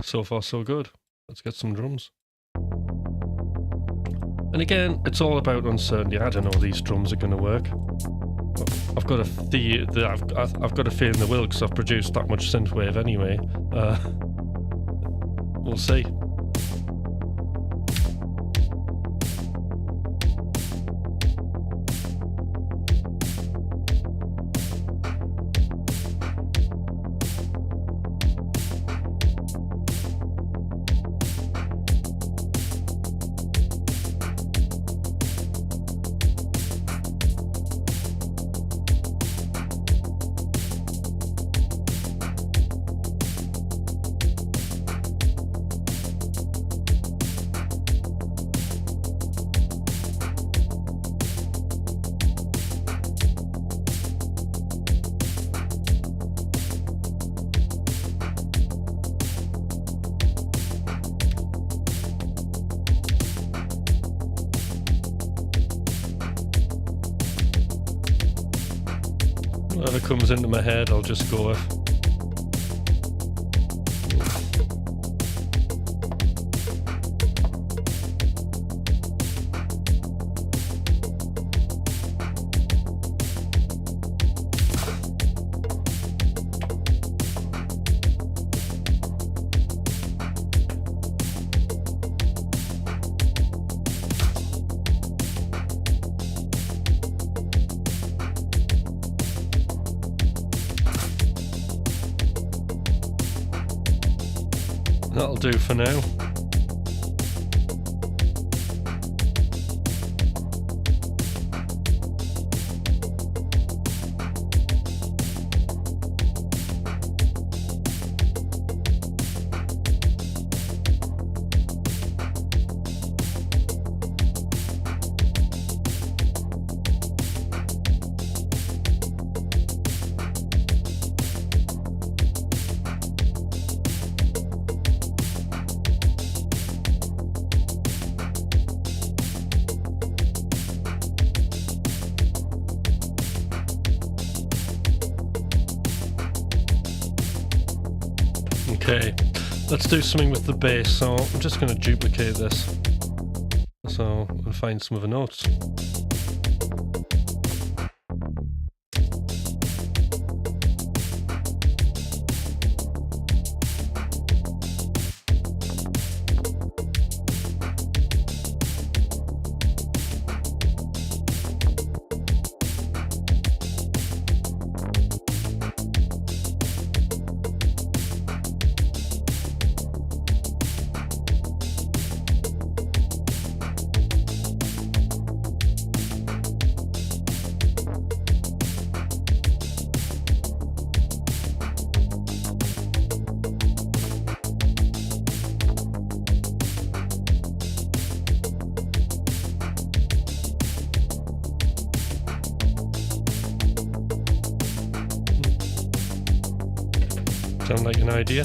S1: So far, so good. Let's get some drums. And again, it's all about uncertainty. I don't know if these drums are going to work. I've got a I've got a feeling they will, because I've produced that much synthwave anyway. We'll see. Whatever comes into my head, I'll just go with. That'll do for now. Okay, let's do something with the bass. So I'm just going to duplicate this. So we'll find some of the notes. Sound like an idea?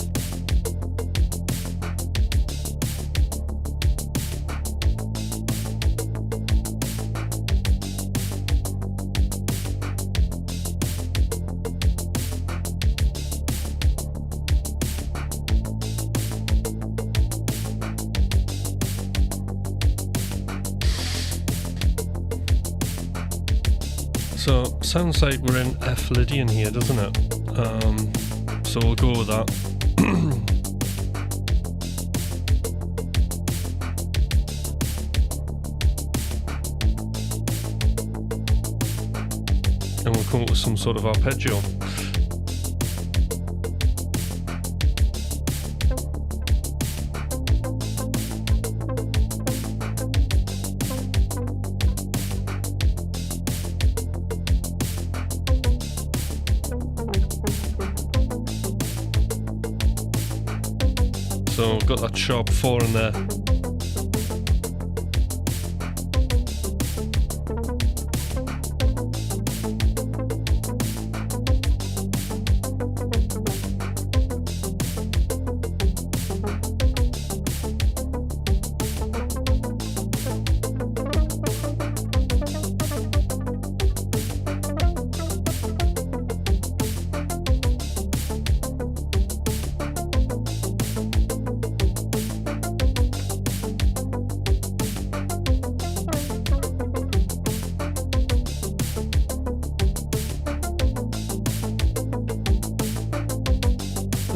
S1: So sounds like we're in F Lydian here, doesn't it? So we'll go with that. And we'll come up with some sort of arpeggio. So got that sharp 4 in there.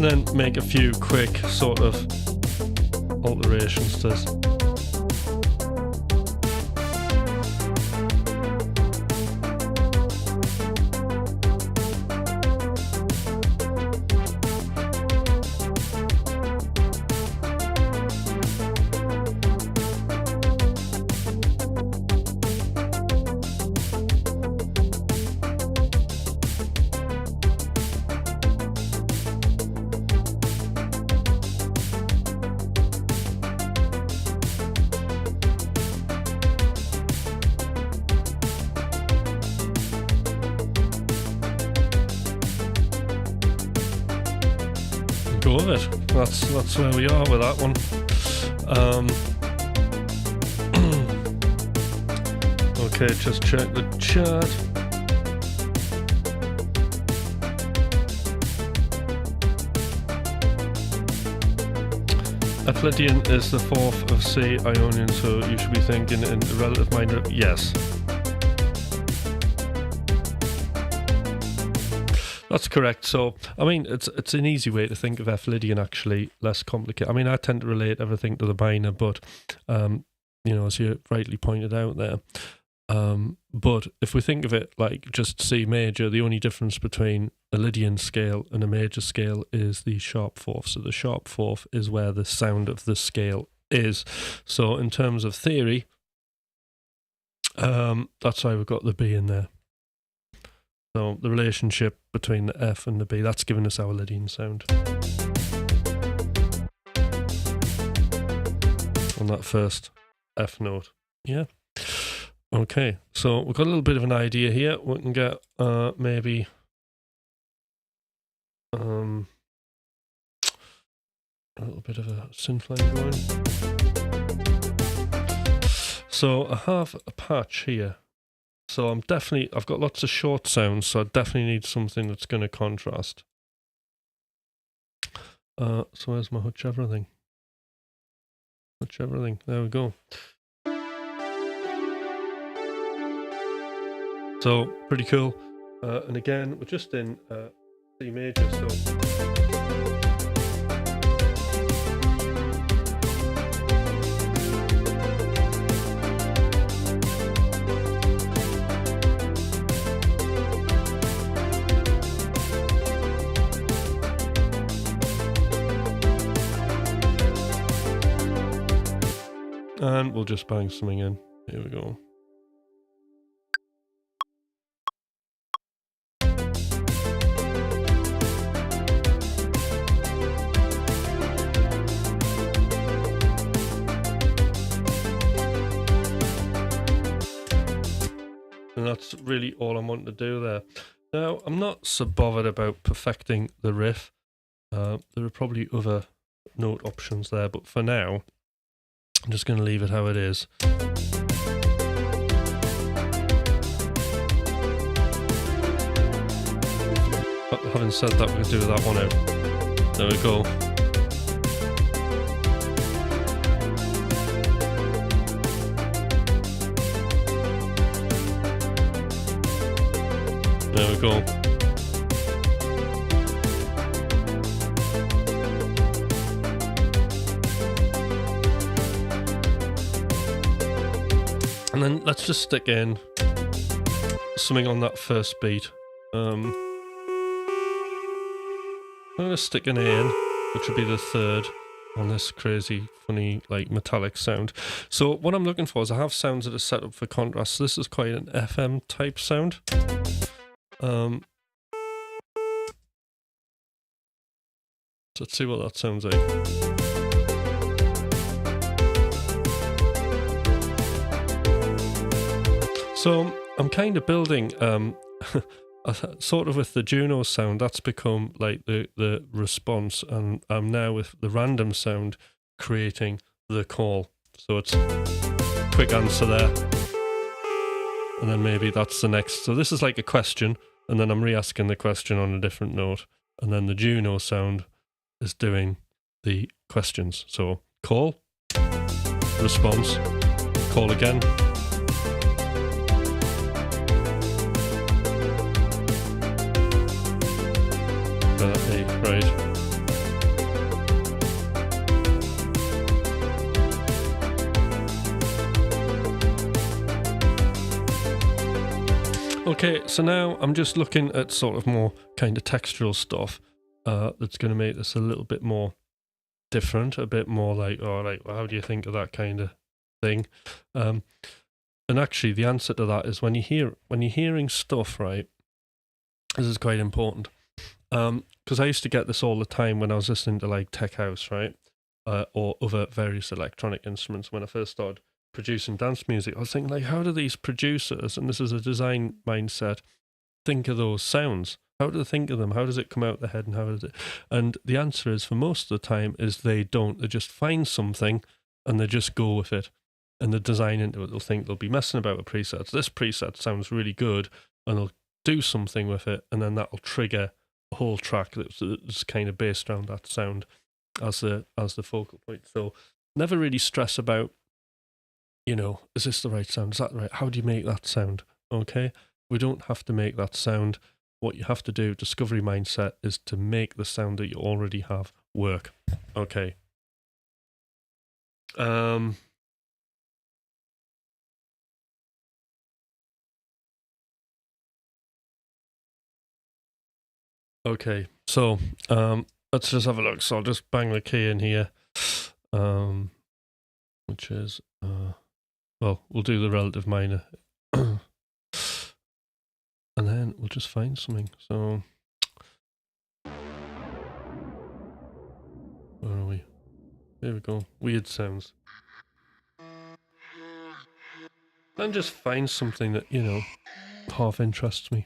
S1: And then make a few quick sort of alterations to this. Go with it. That's where we are with that one. Okay, just check the chart. F Lydian is the fourth of C Ionian, so you should be thinking in relative minor. Yes. That's correct. So, I mean, it's an easy way to think of F Lydian, actually, less complicated. I mean, I tend to relate everything to the minor, but, you know, as you rightly pointed out there. But if we think of it like just C major, the only difference between a Lydian scale and a major scale is the sharp fourth. So the sharp fourth is where the sound of the scale is. So in terms of theory, that's why we've got the B in there. So the relationship between the F and the B, that's giving us our Lydian sound. On that first F note. Yeah. Okay, so we've got a little bit of an idea here. We can get maybe a little bit of a synth line going. So I have a patch here. So I've got lots of short sounds, so I definitely need something that's going to contrast. So where's my Hutch everything? Hutch everything, there we go. So, pretty cool. And again, we're just in C major, so... And we'll just bang something in. Here we go. And that's really all I want to do there. Now, I'm not so bothered about perfecting the riff. There are probably other note options there, but for now, I'm just going to leave it how it is. But having said that, we can do that one out. There we go. There we go. And then let's just stick in something on that first beat. I'm going to stick an A in, which would be the third on this crazy, funny, like metallic sound. So what I'm looking for is I have sounds that are set up for contrast. So this is quite an FM type sound. So let's see what that sounds like. So I'm kind of building, sort of with the Juno sound, that's become like the response, and I'm now with the random sound creating the call. So it's quick answer there. And then maybe that's the next. So this is like a question, and then I'm re-asking the question on a different note. And then the Juno sound is doing the questions. So call, response, call again. Right. Okay, so now I'm just looking at sort of more kind of textural stuff that's going to make this a little bit more different, a bit more like, oh, like, well, how do you think of that kind of thing? And actually, the answer to that is when you're hearing stuff, right? This is quite important. Because I used to get this all the time when I was listening to like tech house, right? Or other various electronic instruments. When I first started producing dance music, I was thinking like, how do these producers, and this is a design mindset, think of those sounds? How do they think of them? How does it come out their head, and how does it? And the answer is, for most of the time, is they don't. They just find something and they just go with it. And the design into it, they'll think they'll be messing about with presets. This preset sounds really good, and they'll do something with it, and then that'll trigger a whole track that's kind of based around that sound. as the focal point. So never really stress about, is this the right sound? Is that right? How do you make that sound? Okay, we don't have to make that sound. What you have to do, discovery mindset, is to make the sound that you already have work. Okay. Okay, so let's just have a look. So I'll just bang the key in here, which is, well, we'll do the relative minor. And then we'll just find something. So, where are we? Here we go. Weird sounds. And just find something that, half interests me.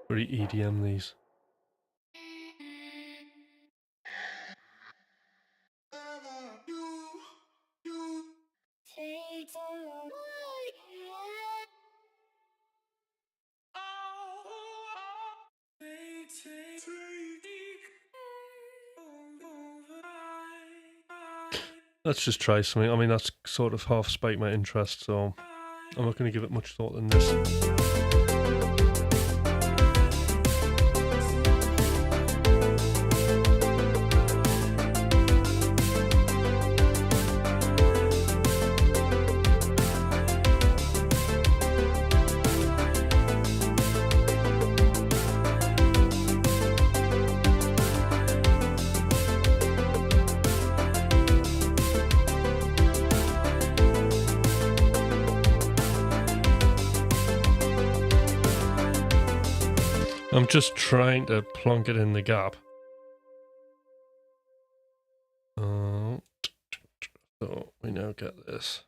S1: Very EDM, these. Let's just try something. I mean, that's sort of half spiked my interest, so I'm not going to give it much thought in this. I'm just trying to plonk it in the gap. So we now get this.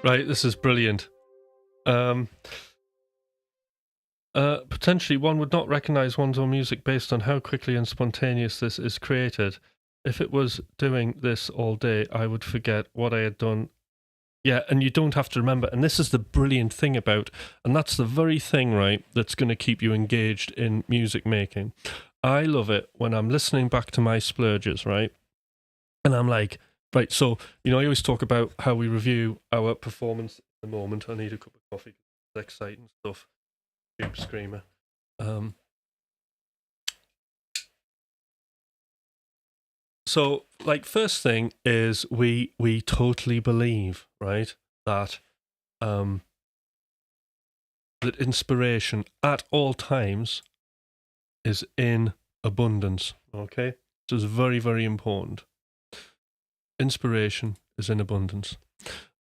S1: Right, this is brilliant. Potentially, one would not recognize one's own music based on how quickly and spontaneous this is created. If it was doing this all day, I would forget what I had done. Yeah, and you don't have to remember. And this is the brilliant thing about, and that's the very thing, right, that's going to keep you engaged in music making. I love it when I'm listening back to my splurges, right? And I'm like, right, so, I always talk about how we review our performance at the moment. I need a cup of coffee. It's exciting stuff. Tube Screamer. So, first thing is we totally believe, right, that that inspiration at all times is in abundance, okay? So it's very, very important. Inspiration is in abundance.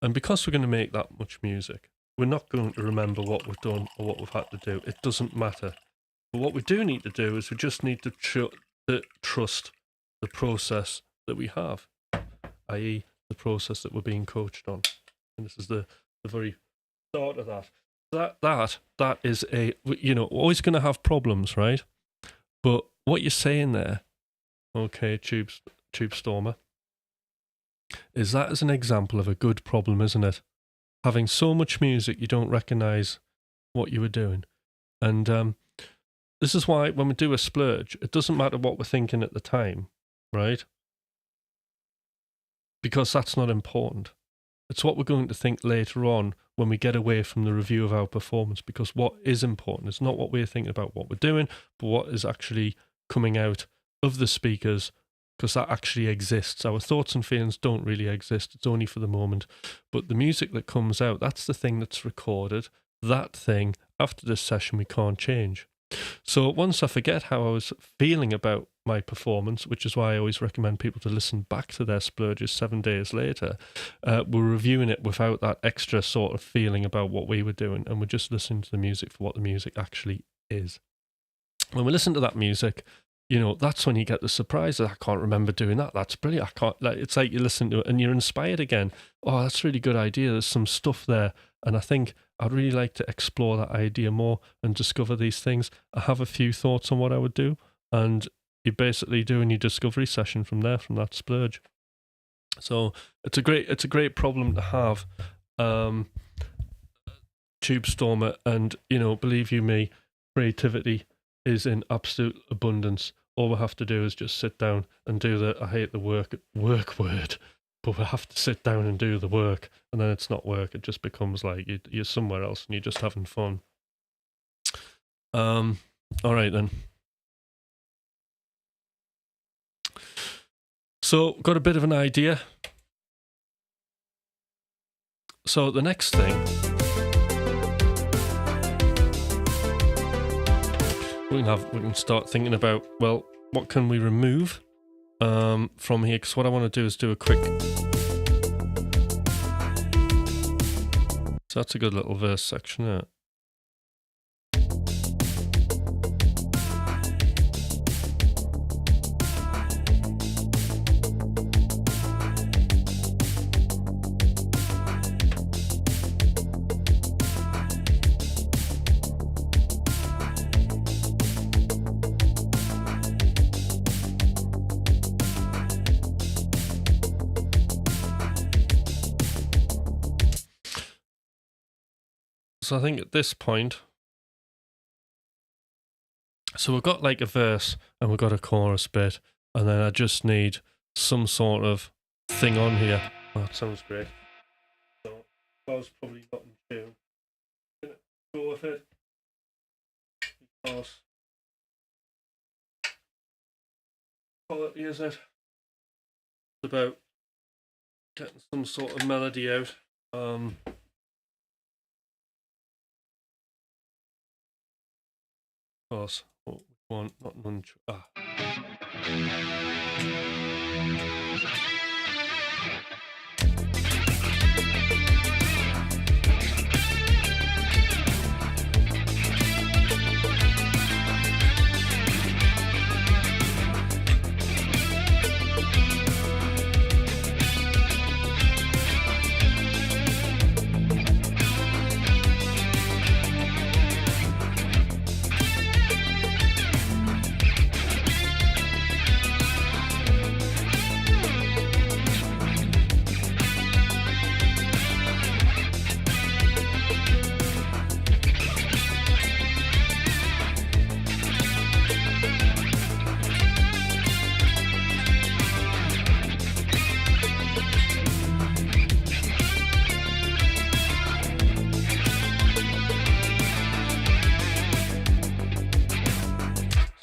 S1: And because we're going to make that much music, we're not going to remember what we've done or what we've had to do. It doesn't matter. But what we do need to do is we just need to trust the process that we have, i.e. the process that we're being coached on. And this is the very start of that. That is always going to have problems, right? But what you're saying there, okay, Tube Stormer, is that as an example of a good problem, isn't it? Having so much music you don't recognize what you were doing. And this is why when we do a splurge, it doesn't matter what we're thinking at the time, right? Because that's not important. It's what we're going to think later on when we get away from the review of our performance, because what is important is not what we're thinking about what we're doing, but what is actually coming out of the speakers, because that actually exists. Our thoughts and feelings don't really exist. It's only for the moment. But the music that comes out, that's the thing that's recorded. That thing, after this session, we can't change. So once I forget how I was feeling about my performance, which is why I always recommend people to listen back to their splurges 7 days later, we're reviewing it without that extra sort of feeling about what we were doing, and we're just listening to the music for what the music actually is. When we listen to that music, you know, that's when you get the surprise that I can't remember doing that. That's brilliant. I can't, like, it's like you listen to it and you're inspired again. Oh, that's a really good idea. There's some stuff there. And I think I'd really like to explore that idea more and discover these things. I have a few thoughts on what I would do. And you're basically doing your discovery session from there, from that splurge. So it's a great problem to have, Tube Stormer. And, you know, believe you me, creativity is in absolute abundance. All we have to do is just sit down and do the, I hate the work word, but we have to sit down and do the work, and then it's not work. It just becomes like you're somewhere else and you're just having fun. All right then. So got a bit of an idea. So the next thing, we can start thinking about, well, what can we remove from here? Because what I want to do is do a quick. So that's a good little verse section, isn't it? So I think at this point, so we've got like a verse and we've got a chorus bit, and then I just need some sort of thing on here. Oh, that sounds great. So that was probably not in tune. I'm gonna go with it because quality is it? It's about getting some sort of melody out. Of course, what we want, not none.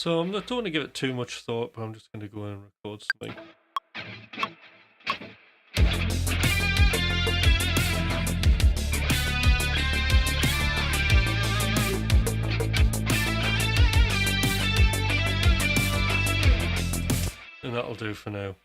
S1: So I don't want to give it too much thought, but I'm just going to go in and record something. And that'll do for now.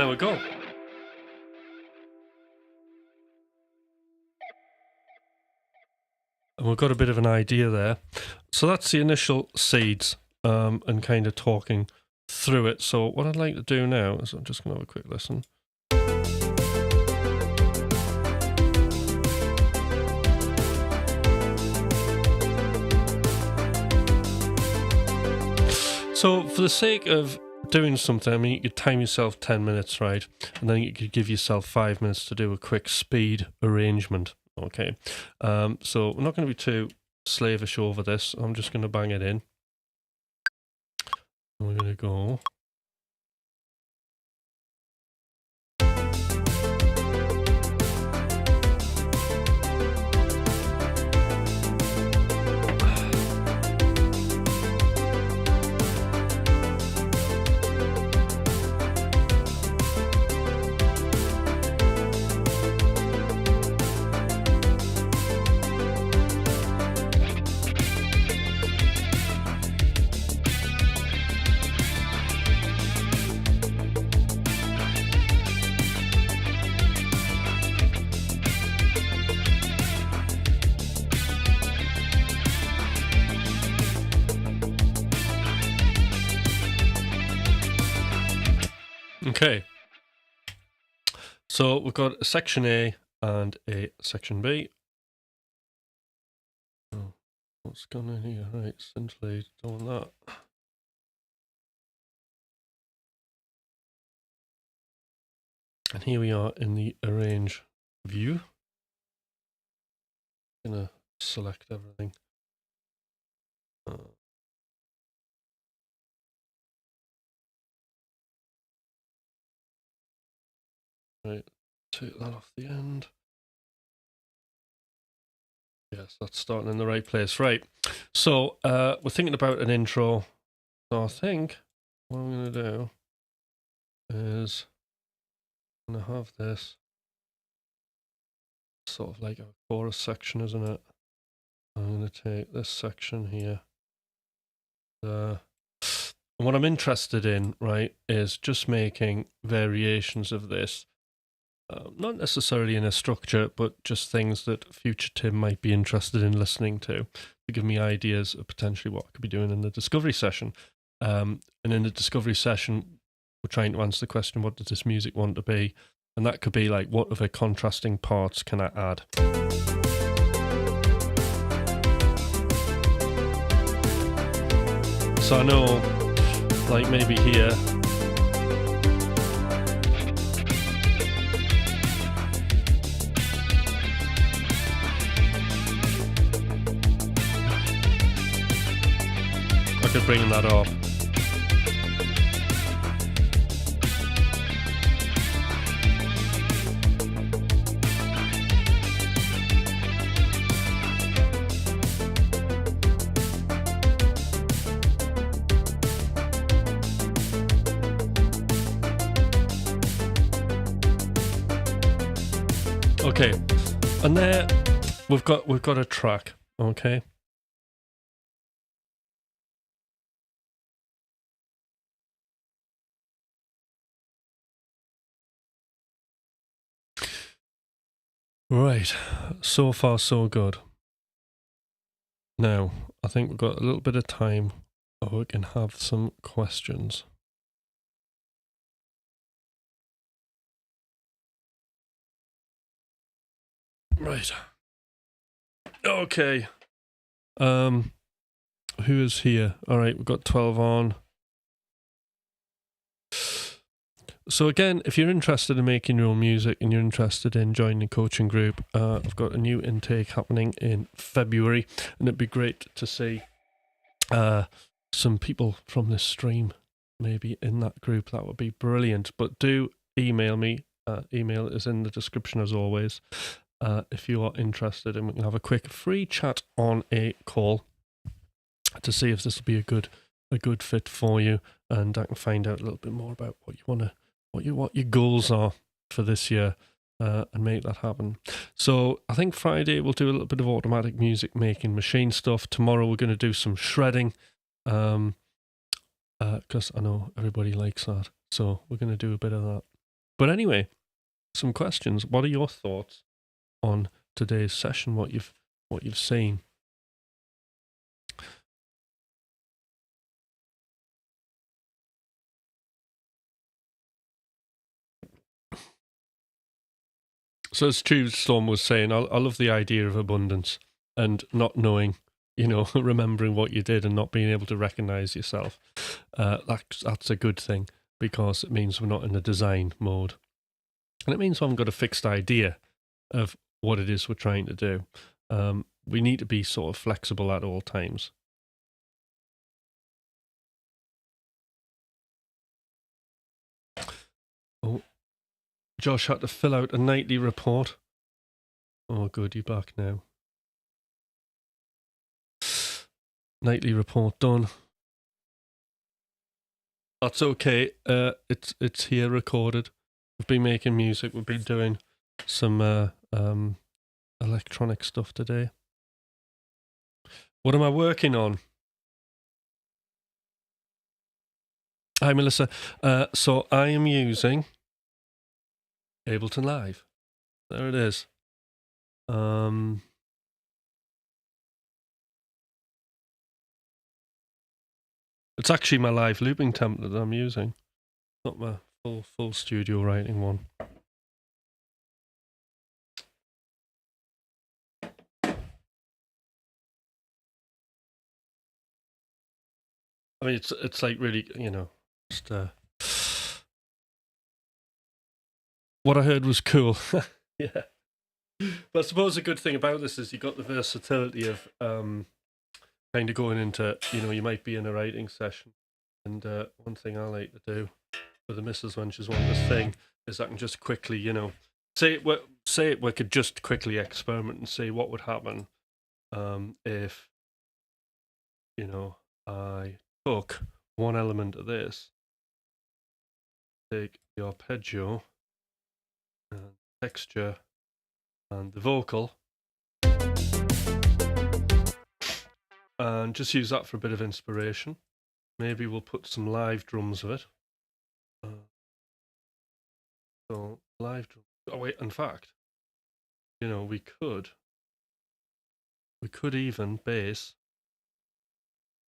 S1: there we go. And we've got a bit of an idea there. So that's the initial seeds, and kind of talking through it. So what I'd like to do now is I'm just going to have a quick listen. So for the sake of doing something, I mean, you could time yourself 10 minutes, right? And then you could give yourself 5 minutes to do a quick speed arrangement, okay? So we're not going to be too slavish over this. I'm just going to bang it in. And we're going to go... Okay, so we've got a section A and a section B. Oh, what's going on here? Right, essentially doing that. And here we are in the arrange view. I'm gonna select everything. Right, take that off the end. Yes, that's starting in the right place. Right, so we're thinking about an intro. So I think what I'm going to do is I'm going to have this sort of like a chorus section, isn't it? I'm going to take this section here. And what I'm interested in, right, is just making variations of this. Not necessarily in a structure, but just things that future Tim might be interested in listening to give me ideas of potentially what I could be doing in the discovery session. And in the discovery session, we're trying to answer the question, what does this music want to be? And that could be like, what other contrasting parts can I add? So I know, like maybe here, I could bring that up. Okay, and there we've got a track, okay? Right, so far so good. Now, I think we've got a little bit of time, or we can have some questions. Right. Okay. Who is here? All right, we've got 12 on. So again, if you're interested in making your own music and you're interested in joining the coaching group, I've got a new intake happening in February, and it'd be great to see some people from this stream maybe in that group. That would be brilliant. But do email me. Email is in the description as always. If you are interested, and we can have a quick free chat on a call to see if this will be a good fit for you, and I can find out a little bit more about what you want to, what your goals are for this year, and make that happen. So I think Friday we'll do a little bit of automatic music making machine stuff. Tomorrow we're going to do some shredding, because I know everybody likes that. So we're going to do a bit of that. But anyway, some questions. What are your thoughts on today's session? What you've seen? So as True Storm was saying, I love the idea of abundance and not knowing, remembering what you did and not being able to recognize yourself. That's a good thing, because it means we're not in a design mode. And it means we haven't got a fixed idea of what it is we're trying to do. We need to be sort of flexible at all times. Oh, Josh had to fill out a nightly report. Oh, good, you're back now. Nightly report done. That's okay. It's here recorded. We've been making music. We've been doing some electronic stuff today. What am I working on? Hi, Melissa. So I am using Ableton Live. There it is. It's actually my live looping template that I'm using, not my full studio writing one. I mean, it's like really, just what I heard was cool. Yeah. But I suppose a good thing about this is you got the versatility of kind of going into, you might be in a writing session, and one thing I like to do with the missus when she's wanting to sing is I can just quickly, say we could just quickly experiment and see what would happen if, I took one element of this, take the arpeggio and texture and the vocal, and just use that for a bit of inspiration. Maybe we'll put some live drums of it. So live drums. Oh wait, in fact, we could even bass.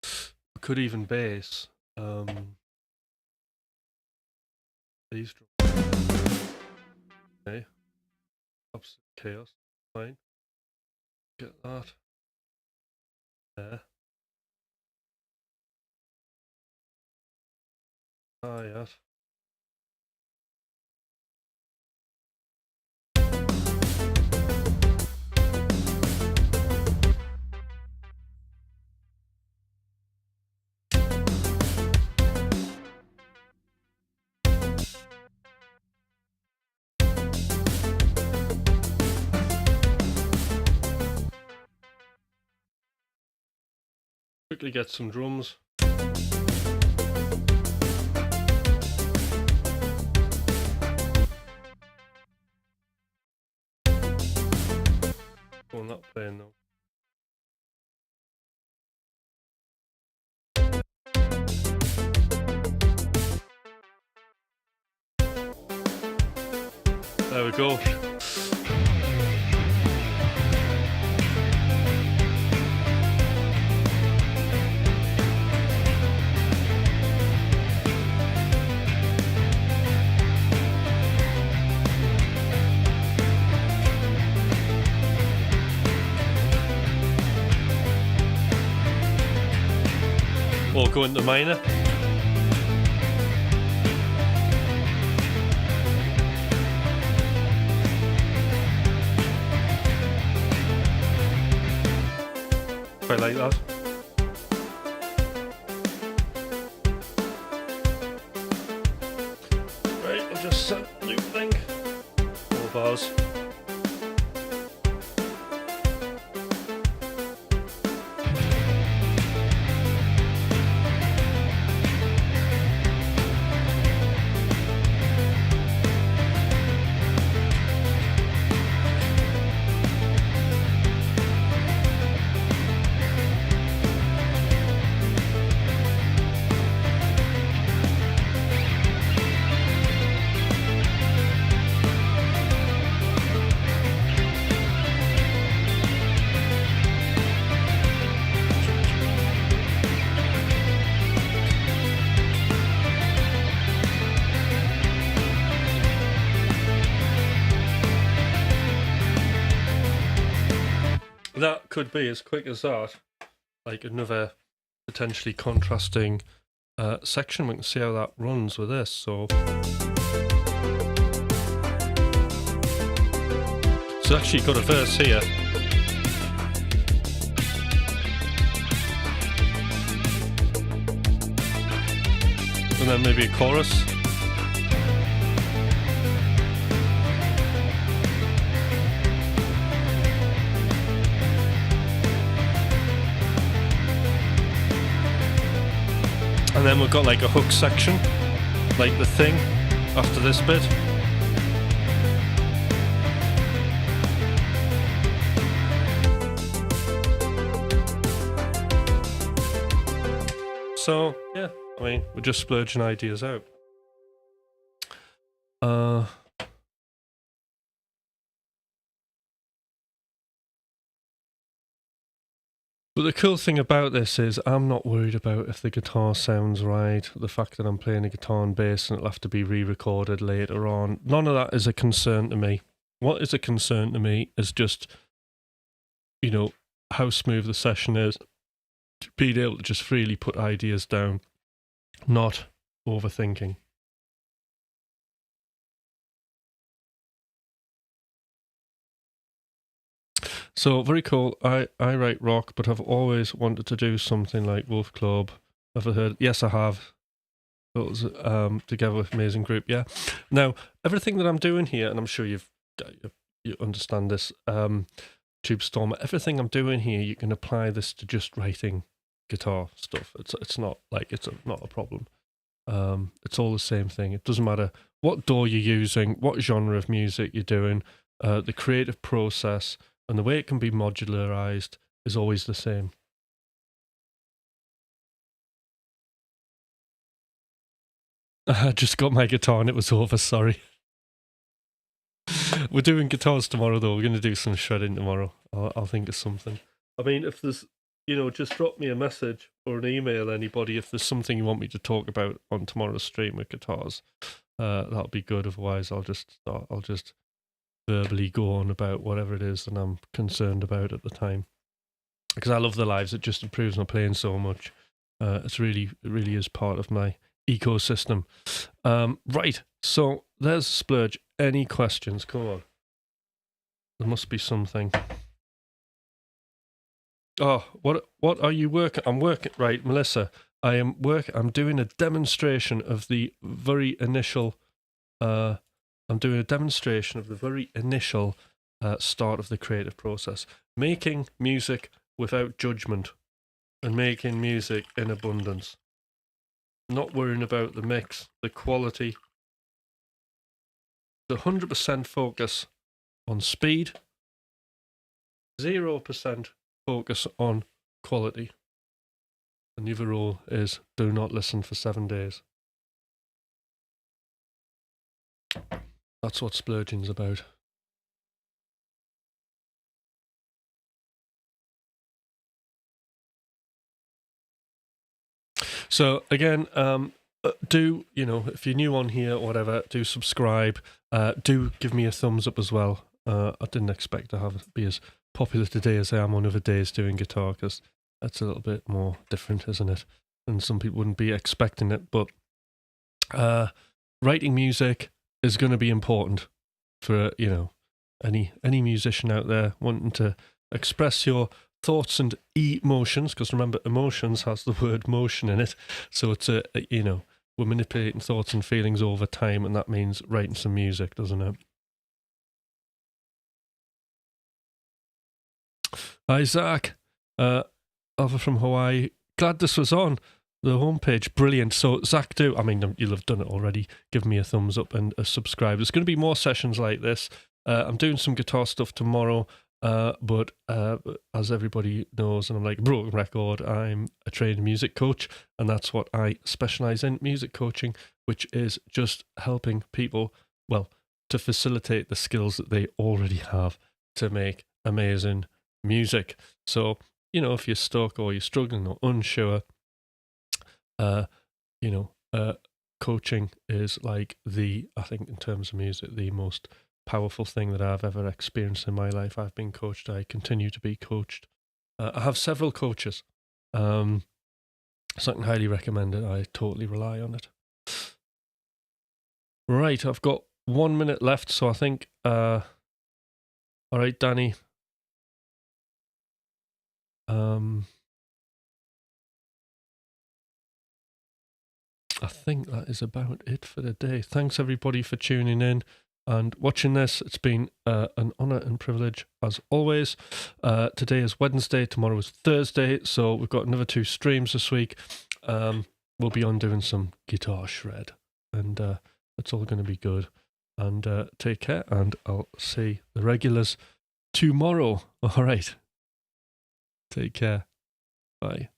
S1: We could even bass these drums. Okay. Absolute chaos. Fine. Get that. There. Yes. Quickly get some drums. Oh, not playing though. There we go. Or go into minor. Quite like that. Right, I'll just set loop thing. 4 bars. could be as quick as that, like another potentially contrasting section. We can see how that runs with this. So actually got a verse here. And then maybe a chorus. And then we've got like a hook section, like the thing after this bit. So, yeah, I mean, we're just splurging ideas out. But the cool thing about this is I'm not worried about if the guitar sounds right, the fact that I'm playing a guitar and bass and it'll have to be re-recorded later on. None of that is a concern to me. What is a concern to me is just, you know, how smooth the session is, being able to just freely put ideas down, not overthinking. So, very cool. I write rock, but I've always wanted to do something like Wolf Club. Ever heard? Yes, I have. It was together with Amazing Group, yeah. Now, everything that I'm doing here, and I'm sure you understand this, Tube Stormer, everything I'm doing here, you can apply this to just writing guitar stuff. It's not like not a problem. It's all the same thing. It doesn't matter what DAW you're using, what genre of music you're doing, the creative process and the way it can be modularized is always the same. I just got my guitar and it was over, sorry. We're doing guitars tomorrow though. We're going to do some shredding tomorrow. I'll think of something. I mean, if there's, just drop me a message or an email, anybody, if there's something you want me to talk about on tomorrow's stream with guitars. That'll be good. Otherwise, I'll just verbally go on about whatever it is that I'm concerned about at the time. Because I love the lives. It just improves my playing so much. It really is part of my ecosystem. Right, so there's Splurge. Any questions? Come on. There must be something. Oh, what are you working? I'm working, right, Melissa. I'm doing a demonstration of the very initial start of the creative process. Making music without judgment and making music in abundance. Not worrying about the mix, the quality. The 100% focus on speed. 0% focus on quality. And the other rule is do not listen for 7 days. That's what splurging's about. So again, do, if you're new on here or whatever, do subscribe. Do give me a thumbs up as well. I didn't expect to be as popular today as I am on other days doing guitar, because that's a little bit more different, isn't it? And some people wouldn't be expecting it. But writing music is going to be important for, any musician out there wanting to express your thoughts and emotions, because remember, emotions has the word motion in it. So it's we're manipulating thoughts and feelings over time, and that means writing some music, doesn't it? Hi, Zach. Over from Hawaii. Glad this was on the homepage. Brilliant. So, Zach, you'll have done it already. Give me a thumbs up and a subscribe. There's going to be more sessions like this. I'm doing some guitar stuff tomorrow. But as everybody knows, and I'm like, broken record, I'm a trained music coach, and that's what I specialize in, music coaching, which is just helping people, to facilitate the skills that they already have to make amazing music. So, if you're stuck or you're struggling or unsure, coaching is like I think in terms of music, the most powerful thing that I've ever experienced in my life. I've been coached. I continue to be coached. I have several coaches, so I can highly recommend it. I totally rely on it. Right, I've got 1 minute left, so I think, all right, Danny. I think that is about it for the day. Thanks everybody for tuning in and watching this. It's been an honour and privilege as always. Today is Wednesday, tomorrow is Thursday, so we've got another 2 streams this week. We'll be on doing some guitar shred, and it's all going to be good. And take care, and I'll see the regulars tomorrow. All right. Take care. Bye.